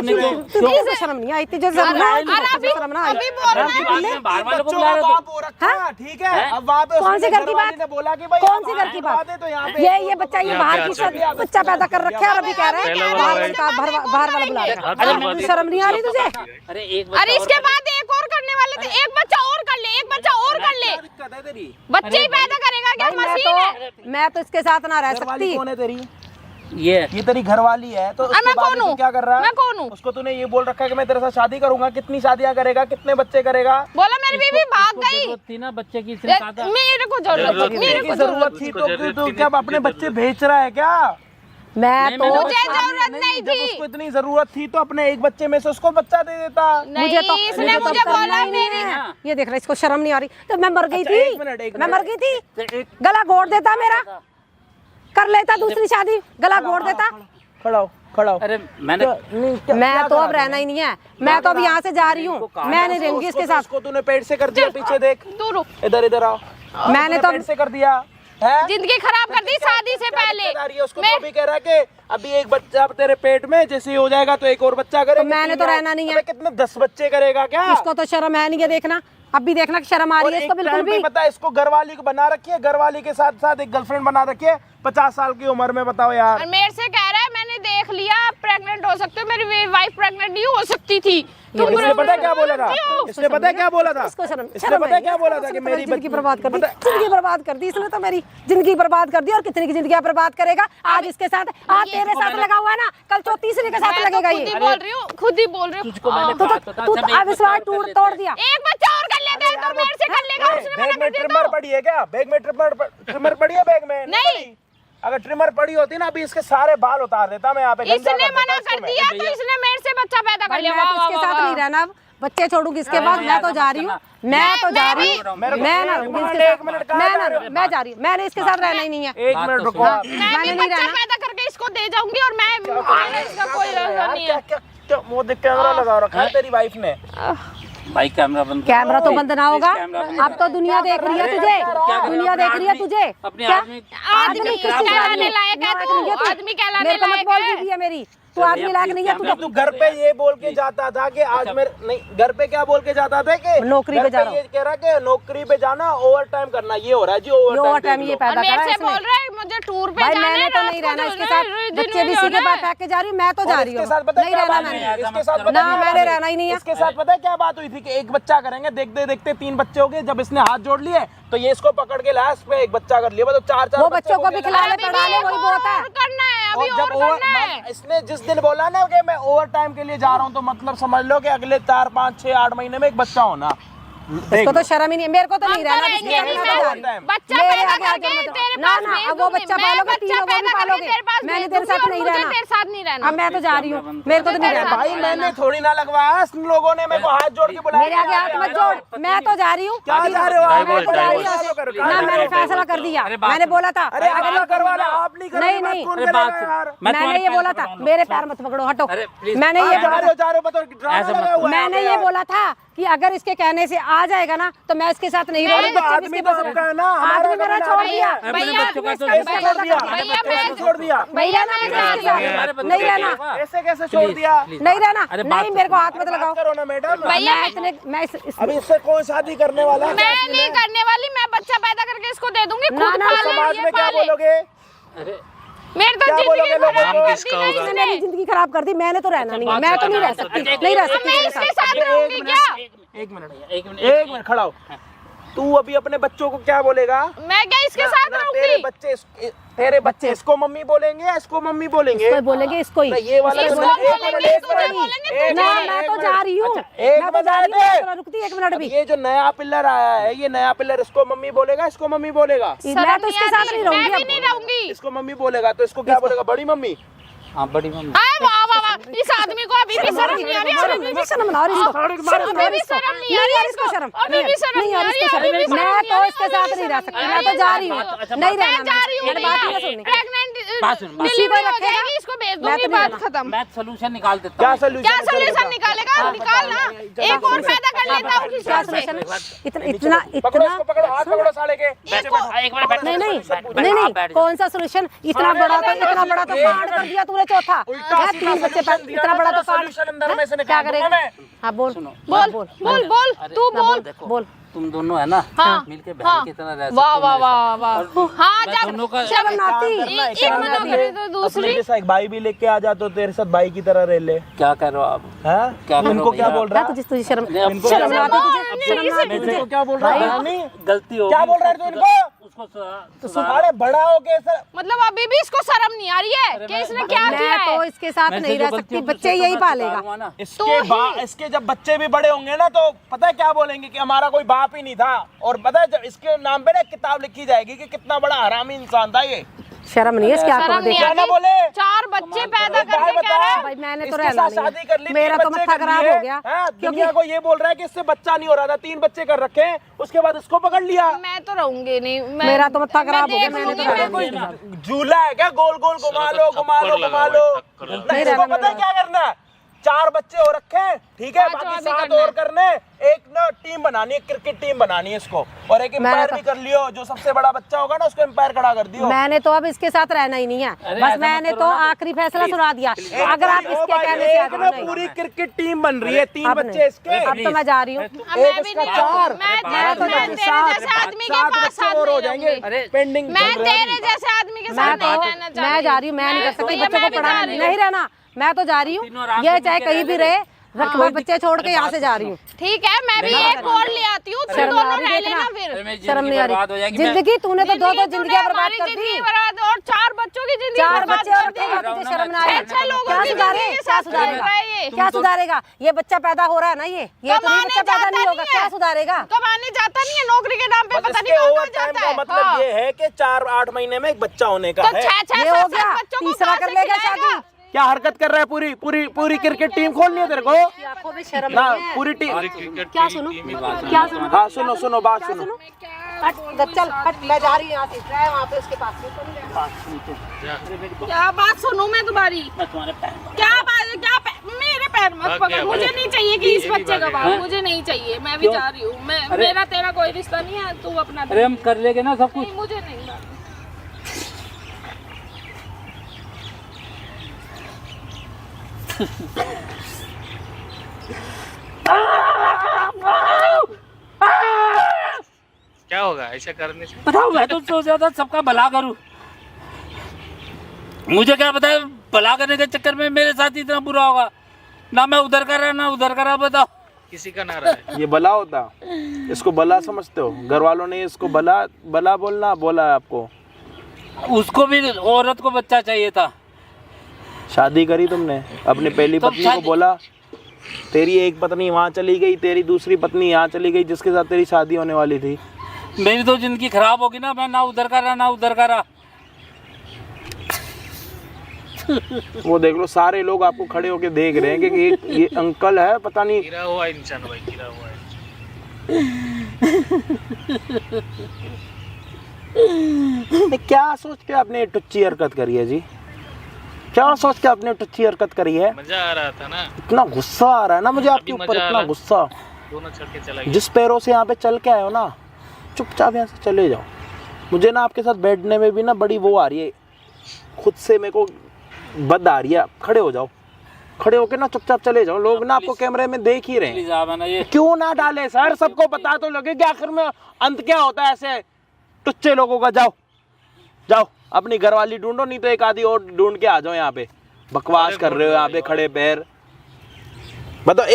तुमने तुझे शर्म नहीं आई, तुझे शर्म नहीं आई, तुझे शर्म ना आई। अभी बोल रहा है। बाहर वालों को बच्चों बुला का रहे हो बाप हो रखा है, ठीक है। अब वहाँ पे कौन सी उसके घर की घरवाली बात? ने बोला कि भाई कौन आप सी घर की बाहर बात? करवा दे, तो यहाँ पे ये बच्चा ये बाहर की शादी बच्चा पैदा कर रखा है और अभी कह रहा है बाहर वाला बुला रहा है। तुझे शर्म नहीं आ रही तुझे? अरे एक अरे इसके बाद एक और करने वाले थे, एक बच्चा और कर ले, एक बच्चा और कर ले। दिक्कत है तेरी? बच्चे ही पैदा करेगा क्या? भाई, मशीन है? मैं तो इसके साथ ना रह घरवाली सकती। कौन है तेरी? ये तेरी घरवाली है, तो उसके मैं बाद कौन तू हूँ? क्या कर रहा है? मैं कौन हूँ? उसको तूने ये बोल रखा है कि मैं तेरे साथ शादी करूंगा, कितनी शादियां करेगा, कितने बच्चे करेगा? बोला मेरी बीवी भाग गई। जरूरत थी ना बच्चे की, इसने कहा था। मेरे को जरूरत थी, मेरे तेरी को जरूरत थी तो तू क्या अपने बच्चे बेच रहा है क्या? मैं तो मुझे जरूरत नहीं जब थी। उसको इतनी जरूरत थी तो अपने एक बच्चे में से उसको बच्चा दे देता। मुझे तो इसने तो मुझे करना बोला ही नहीं मेरी है। ये देख रहा है, इसको शर्म नहीं आ रही। तो मैं मर गई अच्छा, थी, एक मिनट, मैं मर गई थी, एक- गला घोट देता मेरा, कर लेता दूसरी शादी, गला घोट देता। खड़ा हो, खड़ा हो। अरे मैंने मैं तो अब रहना ही नहीं है, मैं तो अब यहाँ से जा रही हूँ, मैं नहीं रहूंगी इसके साथ। उसको तूने पेट से कर दिया, पीछे देख, तू रुक। इधर इधर आओ। मैंने तो पेट से कर दिया है। जिंदगी खराब कर दी शादी से क्या पहले। दिक्कत आ रही है? उसको तो अभी कह रहा है कि अभी एक बच्चा तेरे पेट में, जैसे ही हो जाएगा तो एक और बच्चा करेगा। तो मैंने तो रहना नहीं है। कितने 10 बच्चे करेगा क्या? इसको तो शर्म है नहीं है, देखना अब भी देखना कि शर्म आ और रही है एक इसको बिल्कुल टाइम पे भी। पता है, इसको घरवाली को बना रखी है, घरवाली के साथ साथ एक गर्लफ्रेंड बना रखी है 50 साल की उम्र में। बताओ यार। और मेरे से कह रहा है मैंने देख लिया आप प्रेग्नेंट हो सकते हो, मेरी वाइफ प्रेग्नेंट नहीं हो सकती थी। इसने पता है क्या बोला था? इसने पता है क्या बोला था? इसको शर्म इसने पता है क्या बोला था कि मेरी जिंदगी बर्बाद कर दी, पता- जिंदगी बर्बाद कर दी इसने तो, मेरी जिंदगी बर्बाद कर दी। और कितनी की जिंदगी बर्बाद करेगा आज इसके साथ, आज तेरे साथ लगा हुआ है ना, कल तो तीसरे के साथ मैं तो लगेगा खुद ही ये। बोल रही हूँ, खुद ही बोल रही हूँ। तुझको मैंने तू कहा तो था, तू जब तो एक अविश्वास बच्चा को तोड़ दिया। एक बच्चा और कर लेते हैं तो मेरे से कर लेगा, उसने मना बैग कर में दिया ट्रिमर तो। पड़ी है क्या? बैग में ट्रिमर पड़ी है बैग में? नहीं। पड़ी? अगर ट्रिमर पड़ी होती ना, अभी इसके सारे बाल उतार देता मैं यहाँ पे। गंजा इसने देता मना इसको कर मैं। दिया तो इसने मेरे से बच्चा पैदा कर भाई लिया। मैं तो वाह, इसके वाह, साथ वाह। नहीं रहना, अब बच्चे छोड़ूंगी इसके बाद। मैं तो जा रही हूँ, मैं तो जा रही हूँ, मैं ना रहूंगी इसके एक मिनट, साथ, कहाँ मैं जा ना रहे हो? मैं जा रही हूँ, मैंने इसके साथ रहना ही नहीं है। एक मिनट रुको आप। मैं भी मैंने नहीं बच्चा रहना। पैदा करके इसको दे जाऊंगी और मैं इसका कोई रहना नहीं है। क्या वो देख कैमरा लगा रखा है तेरी वाइफ ने? भाई कैमरा बंद, कैमरा तो बंद ना होगा, कैमरा बंद। अब तो दुनिया देख रही है तुझे, दुनिया देख रही है तुझे। अपने क्या? आदमी आदमी कहलाने लायक है तू, आदमी कहलाने मेरे को मत लायक बोल है। दीदी है मेरी, तू आदमी लायक नहीं है। तू तू घर पे ये बोल के जाता था कि आज मेरे नहीं, घर पे क्या बोल के जाता था कि नौकरी पे घर जा रहा हूँ। ये कह रहा कि नौकरी पे जाना, ओवर टाइम करना, ये हो रहा है जी ओवर टाइम ये और पैदा मेरे करा से है बोल इसने। रहा है मुझे टूर पे भाई जाना है, मैंने तो रात नहीं को रहना जो इसके साथ, दिन बच्चे में भी इसी के जाना बाद है। पैक के जा रही हूँ, मैं तो जा रही इसके हूँ, साथ पता है नहीं क्या रहना बात हुई? मैंने। इसके साथ पता ना, है क्या मैंने बात रहना ही नहीं है। इसके साथ पता है क्या बात हुई थी कि एक बच्चा करेंगे, देखते देखते 3 बच्चे हो गए। जब इसने हाथ जोड़ लिए तो ये इसको पकड़ के लास्ट में एक बच्चा कर लिया, मतलब 4 वो बच्चों को भी खिला ले, अभी पढ़ा ले, भी वही बहुत है। और करना है, अभी और जब और करना है। इसने जिस दिन बोला ना कि मैं ओवर टाइम के लिए जा रहा हूँ, तो मतलब समझ लो कि अगले 4, 5, 6, 8 महीने में एक बच्चा होना। इसको तो शर्म ही नहीं है, मेरे को तो नहीं रहना हम जिसके करेंगे साथ नहीं, मैं तो जा रही मैं हूँ। बच्चा मेरे पैदा आगे आगे करके मत- तेरे ना पास ना, भेज अब वो दूंगी। बच्चा मैं पालोगे, बच्चा 3 को भी पैदा करके पालोगे, तेरे पास मैंने भेज तेरे साथ दूंगी नहीं और मुझे रहना। तेरे साथ नहीं रहना। अब मैं तो जा रही हूँ, मेरे को तो नहीं मेरे रहना। साथ भाई मैंने थोड़ी ना लगवाया, इन लोगों ने मेरे को हाथ जोड़ के बुलाया। मेरे आगे हाथ मत जोड़, मैं तो जा रही हूँ। क्या जा रहे हो आप? मैं तो जा रही हूँ। ना मैंने फैसला कर दिया, मैंने बोला था। अरे अगर करवा रहा, आप नहीं करोगे, नहीं, बात नहीं। कौन अरे करेगा बात सुन। यार? मैं मैंने तुम्हारे ये पैर बोला था, पकड़ूंगा। मेरे पैर मत पकड़ो, हटो। अरे प्लीज, मैंने ये आप जा बोला रहे हो, जा रहे हो, बताओ ड्रामा ऐसे मत लगा हुआ है मैंने यहाँ पे ये यार। बोला था कि अगर इसके कहने से आ जाएगा ना तो मैं इसके साथ नहीं अरे रहूंगी। तो आदमी तो आपका है ना, हमारा आदमी मेरा छोड़ दिया, अपने बच्चों का तो कैसे छोड़ दिया, कैसे छोड़ दिया, नहीं रहना मुझे इसके साथ, नहीं रहना, ऐसे कैसे छोड़ दिया? नहीं रहना, नहीं मेरे को हाथ मत लगाओ। करो ना मैडम, मैं अभी इससे कौन शादी करने वाला है? मैं नहीं करने वाली, मैं बच्चा पैदा करके इसको दे दूंगी, खुद ना, पाले, समाज ये में क्या पाले। बोलोगे? अरे मेरी तो क्या जिंदगी बोलोगे लोगों खराब को? कर दी किसका ना होगा? इसने इसने। मेरी जिंदगी खराब कर दी, मैंने तो रहना नहीं है, मैं तो नहीं रह सकती, नहीं रह सकती मैं तेरे इसके साथ। साथ रहूंगी क्या? एक मिनट एक मिनट खड़ा हो। तू अभी अपने बच्चों को क्या बोलेगा? मैं क्या इसके साथ ना, रहूंगी? तेरे बच्चे इसको मम्मी बोलेंगे या इसको मम्मी बोलेंगे? कोई बोलेंगे इसको ही ना, ये वाला इसको तो मैंने- एक बोलेंगे, मिनट, इसको एक बोलेंगे, मिनट, एक ना, मिनट, मैं एक तो मिनट। जा रही हूँ, एक मैं तो जा रही हूँ, मिनट। मैं तो रुकती 1 मिनट भी। ये जो नया पिलर आया है, ये नया पिलर इसको मम्मी बोलेगा, इसको मम्मी बोलेगा, मैं तो इसके साथ नहीं मैं रहूंगी भी अब। नहीं रहूंगी। इसको मम्मी बोलेगा तो इसको क्या बोलेगा? बड़ी मम्मी। हाँ बड़ी मम्मी अरे वाह वाह वाह, इस आदमी को अभी भी शर्म नहीं आ रही, शर्म नहीं, शर्म ना आ रही इसको, शर्म नहीं आ अभी रही भी इसको, शर्म नहीं आ नहीं रही आ रही इसको शर्म, अभी भी शर्म नहीं आ रही इसको अभी भी शर्म। शर्म मैं नहीं तो आ रही, इसके साथ नहीं रह सकती, मैं तो जा रही हूँ, नहीं रहना, मैं जा रही हूँ, मेरी बात नहीं सुननी। बात सुन, बात इसी को डिलीवरी हो रखेगा, जाएगी, इसको भेज मैं दूंगी, तो नहीं बात रहना। खत्म। मैं सोल्यूशन निकाल देता क्या हूँ। सोल्यूशन? क्या सोल्यूशन निकालेगा? निकाल ना, एक और पैदा कर लेता हूँ किसी क्या से। सोल्यूशन? इतना पकड़ो इतना इसको, पकड़ो, हाथ पकड़ो साले के। एक मिनट बैठ नहीं नहीं बैठ, नहीं आप नहीं, बैठ जाओ। कौन सा सोल्यूशन? इतना बड़ा तो पहाड़ कर दिया तूने, चौथा है, 3 बच्चे इतना बड़ा तो पहाड़, सोल्यूशन अंदर में से क्या निकाल करेगा? दूंगा मैं। हाँ बोल बोल बोल बोल, तू बोल। देखो बोल। तुम दोनों है ना हाँ, मिलके हाँ। बहन की तरह रह सकते वाह हो वाह मेरे वाह साथ। वाह, हाँ मैं जा दोनों का शर्म ना आती, एक मना करे तो दूसरी। अपने जैसा एक भाई भी लेके आ जा तो तेरे साथ भाई की तरह रह ले। क्या कर रहे हो आप? हैं? क्या करो इनको क्या भैया? बोल रहा मैं है? तुझे शर्म नहीं, अब शर्म ना आती तुझे? शर्म ना आती तुझे? इनको क्या बोल रहा है? रानी? गलती हो क्या बोल रहा है तू इनको? उसको अरे बड़ा हो के सर, मतलब अभी भी इसको शर्म नहीं आ रही है कि इसने क्या किया मैं है? तो इसके साथ नहीं रह सकती, बच्चे यही पालेगा। इसके जब बच्चे भी बड़े होंगे ना तो पता है क्या बोलेंगे कि हमारा कोई बाप ही नहीं था। और पता है जब इसके नाम पे ना एक किताब लिखी जाएगी कि कितना बड़ा हरामी इंसान था ये। शर्म नहीं है इसकी आंखों में शर्म नहीं देखा? क्या ना आती? बोले? 4 बच्चे पैदा एक बार करके कह रहा है। भाई मैंने तो इसके रहना साथ शादी नहीं कर ली, है, मेरा 3 तो बच्चे मत्था कर खराब लिए, हो गया हैं? क्योंकि दुनिया को ये बोल रहा है कि इससे बच्चा नहीं हो रहा था, 3 बच्चे कर रखे हैं, उसके बाद इसको पकड़ लिया। मैं तो रहूंगी नहीं, मेरा तो मत्था खराब हो गया, देख मैंने तो लूंगी, रहना मैं नहीं है। झूला है क्या? गोल गोल घुमा लो घुमा लो घुमा लो। नहीं, इसको पता है क्या करना है? 4 बच्चे हो रखे हैं, ठीक है, 5 बाकी और भी 7 करने और करने। एक ना टीम बनानी है, क्रिकेट टीम बनानी है इसको, और एक एम्पायर तो- भी कर लियो। जो सबसे बड़ा बच्चा होगा ना उसको एम्पायर खड़ा कर दियो। मैंने तो अब इसके साथ रहना ही नहीं है, बस मैंने तो आखिरी फैसला सुना दिया। अगर आप इसके कहने से एक ना पूरी क्रिकेट टीम बन रही है, 3 अब बच्चे नहीं। इसके, अब तो मैं जा रही हूँ। मैं एक भी इसका नहीं 4, मैं तेरे जैसे आदमी के 7 पास बच्चे साथ और हो नहीं जाएंगे। रहूंगी। पेंडिंग मैं तेरे जैसे आदमी के साथ नहीं रहना चाहती। मैं जा रही हूँ, मैं नहीं कर सकती, भैया, बच्चों मैं को भी पढ़ाना जा रही हूँ। नहीं रहना, मैं तो जा रही हूँ। ये चाहे कहीं भी रहे, रखवा बच्चे छोड़ के यहाँ से जा रही हूँ। ठीक है, मैं भी एक और ले आती हूँ, तुम शर्म दोनों आ रही रह है लेना इतना? फिर। शर्म नहीं आ बर्बाद हो रही? जाएगी। जिंदगी तूने तो 2-2 जिंदगी बर्बाद हमारी कर दी, जिंदगी बर्बाद और 4 बच्चों की जिंदगी 4 बर्बाद बच्चे कर और दी। रखेगा, तुझे शर्म ना आए? 6 लोगों क्या की सुधारे? जिंदगी के क्या साथ सुधारेगा? रह रहा है ये। क्या सुधारेगा? ये बच्चा पैदा हो रहा है ना, ये तो नहीं कमाने बच्चा पैदा जाता नहीं होगा, नहीं क्या है। सुधारेगा? कमाने जाता नहीं है, नौकरी के नाम पे बस पता इसके नहीं कहाँ ओवर कहाँ टाइम जाता का है। मतलब हाँ। ये है कि 4-8 महीने में एक बच्चा होने का तो है। 6-6 ये हो 7 गया, बच्चों को तीसरा कहाँ कर से लेगा खिलाएगा? शादी। क्या हरकत कर रहा है? पूरी क्रिकेट टीम खोलनी है तेरे को आपको भी शर्म ना? नहीं है? पूरी टीम। क्या सुनो? क्या सुनो? हाँ सुनो बात सुनो। हट इधर चल, हट, मैं जा रही हूँ यहाँ से, जाए वहाँ पे उसके पास। क्या बात सुनूं मैं तुम्हारी? मैं तुम्हारे पैर क्या बात? मेरे पैर मत पकड़, मुझे नहीं चाहिए कि इस बच्चे का बाप, मुझे नहीं चाहिए, मैं भी जा रही हूँ। मेरा तेरा कोई रिश्ता नहीं है, तू अपना अरे हम कर लेंगे ना सब कुछ। नहीं, मुझे नहीं जाना। क्या होगा ऐसा करने से? बताओ, मैं तो सोच रहा था सबका भला करूं। मुझे क्या पता भला करने के चक्कर में मेरे साथ इतना बुरा होगा। ना मैं उधर कर रहा ना उधर कर रहा। बताओ किसी का नारा है। ये भला होता, इसको भला समझते हो? घर वालों ने इसको भला बोलना बोला है आपको? उसको भी औरत को बच्चा चाहिए था। शादी करी तुमने, अपनी पहली तो पत्नी को बोला, तेरी एक पत्नी वहाँ चली गई, तेरी दूसरी पत्नी यहाँ चली गई, जिसके साथ तेरी शादी होने वाली थी। मेरी तो जिंदगी खराब होगी ना। मैं ना उधर कर रहा ना उधर कर रहा। वो देख लो, सारे लोग आपको खड़े होके देख रहे हैं कि ये अंकल है, पता नहीं गिरा हुआ इंसान भाई, गिरा हुआ है। क्या सोच के आपने टुच्ची हरकत करी है जी? क्या सोच के आपने टुच्ची हरकत करी है? मजा आ रहा था ना। इतना गुस्सा आ रहा है ना मुझे आपके अभी ऊपर, मजा आ इतना रहा। गुस्सा। दोनों चढ़ के चला गया। जिस पैरों से यहाँ पे चल के आए हो ना, चुपचाप यहाँ से चले जाओ। मुझे ना आपके साथ बैठने में भी ना बड़ी वो आ रही है, खुद से मेरे को बद आ रही है। खड़े हो जाओ, खड़े होके ना चुपचाप चले जाओ। लोग ना आपको कैमरे में देख ही रहे हैं। प्लीज आप है ना ये क्यों ना डाले सर, सबको पता तो लगे कि आखिर में अंत क्या होता है ऐसे टुच्चे लोगों का। जाओ जाओ अपनी घरवाली ढूंढो, नहीं तो एक आधी और ढूंढ के आ जाओ। यहाँ पे बकवास कर रहे हो, यहाँ पे खड़े पैर। बताओ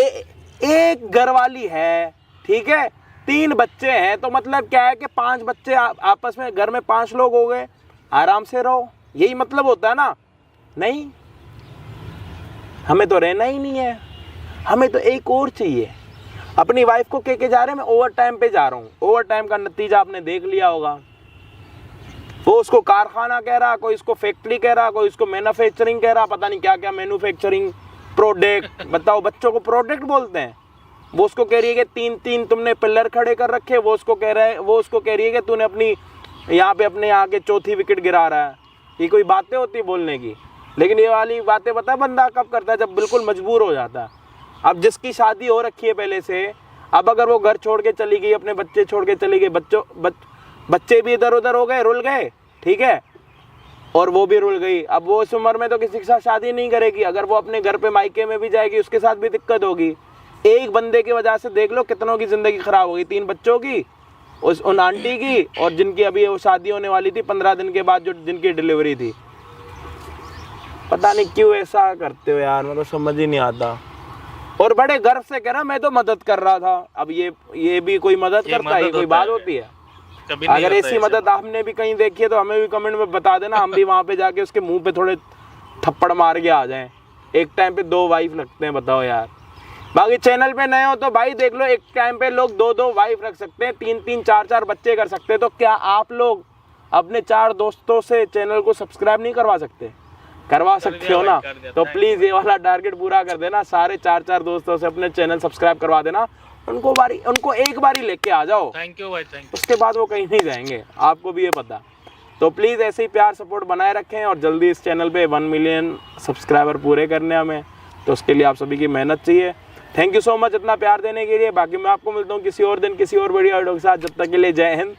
एक घरवाली है, ठीक है, 3 बच्चे हैं, तो मतलब क्या है कि 5 बच्चे आपस में, घर में 5 लोग हो गए, आराम से रहो, यही मतलब होता है ना। नहीं, हमें तो रहना ही नहीं है, हमें तो एक और चाहिए। अपनी वाइफ को के जा रहे हैं, मैं ओवर टाइम पे जा रहा हूँ। ओवर टाइम का नतीजा आपने देख लिया होगा। वो उसको कारखाना कह रहा, कोई इसको फैक्ट्री कह रहा, कोई इसको मैन्युफैक्चरिंग कह रहा, पता नहीं क्या क्या मैन्युफैक्चरिंग, प्रोडक्ट। बताओ, बच्चों को प्रोडक्ट बोलते हैं। वो उसको कह रही है कि 3 तुमने पिलर खड़े कर रखे, वो उसको कह रही है कि तूने अपनी यहाँ पे अपने यहाँ के 4थी विकेट गिरा रहा है। ये कोई बातें होती बोलने की? लेकिन ये वाली बातें पता है बंदा कब करता है? जब बिल्कुल मजबूर हो जाता है। अब जिसकी शादी हो रखी है पहले से, अब अगर वो घर छोड़ के चली गई, अपने बच्चे छोड़ के चली गई, बच्चे भी इधर उधर हो गए, रुल गए, ठीक है, और वो भी रुल गई। अब वो इस उम्र में तो किसी के साथ शादी नहीं करेगी। अगर वो अपने घर पे मायके में भी जाएगी, उसके साथ भी दिक्कत होगी। एक बंदे की वजह से देख लो कितनों की जिंदगी खराब हो गई। 3 बच्चों की, उन आंटी की, और जिनकी अभी वो शादी होने वाली थी 15 दिन के बाद, जो जिनकी डिलीवरी थी। पता नहीं क्यों ऐसा करते हो यार, मेरे को समझ ही नहीं आता। और बड़े गर्व से कह रहा मैं तो मदद कर रहा था। अब ये भी कोई मदद करता है? ये कोई बात होती है? अगर ऐसी मदद आपने भी कहीं देखी है तो हमें भी कमेंट में बता देना, हम भी वहाँ पे जाके उसके मुंह पे थोड़े थप्पड़ मार के आ जाएं। एक टाइम पे 2 वाइफ लगते हैं, बताओ यार। बाकी चैनल पे नए हो तो भाई देख लो, एक टाइम पे लोग 2 वाइफ रख सकते हैं, 3 4 बच्चे कर सकते हैं। तो क्या आप लोग अपने 4 दोस्तों से चैनल को सब्सक्राइब नहीं करवा सकते? करवा सकते हो ना। तो प्लीज ये वाला टारगेट पूरा कर देना, सारे 4 दोस्तों से अपने चैनल सब्सक्राइब करवा देना। उनको एक बारी लेके आ जाओ। थैंक यू भाई, थैंक यू। उसके बाद वो कहीं नहीं जाएंगे, आपको भी ये पता। तो प्लीज़ ऐसे ही प्यार सपोर्ट बनाए रखें, और जल्दी इस चैनल पे 1 मिलियन सब्सक्राइबर पूरे करने हमें, तो उसके लिए आप सभी की मेहनत चाहिए। थैंक यू सो मच इतना प्यार देने के लिए। बाकी मैं आपको मिलता हूँ किसी और दिन किसी और वीडियो के साथ। जब तक के लिए जय हिंद।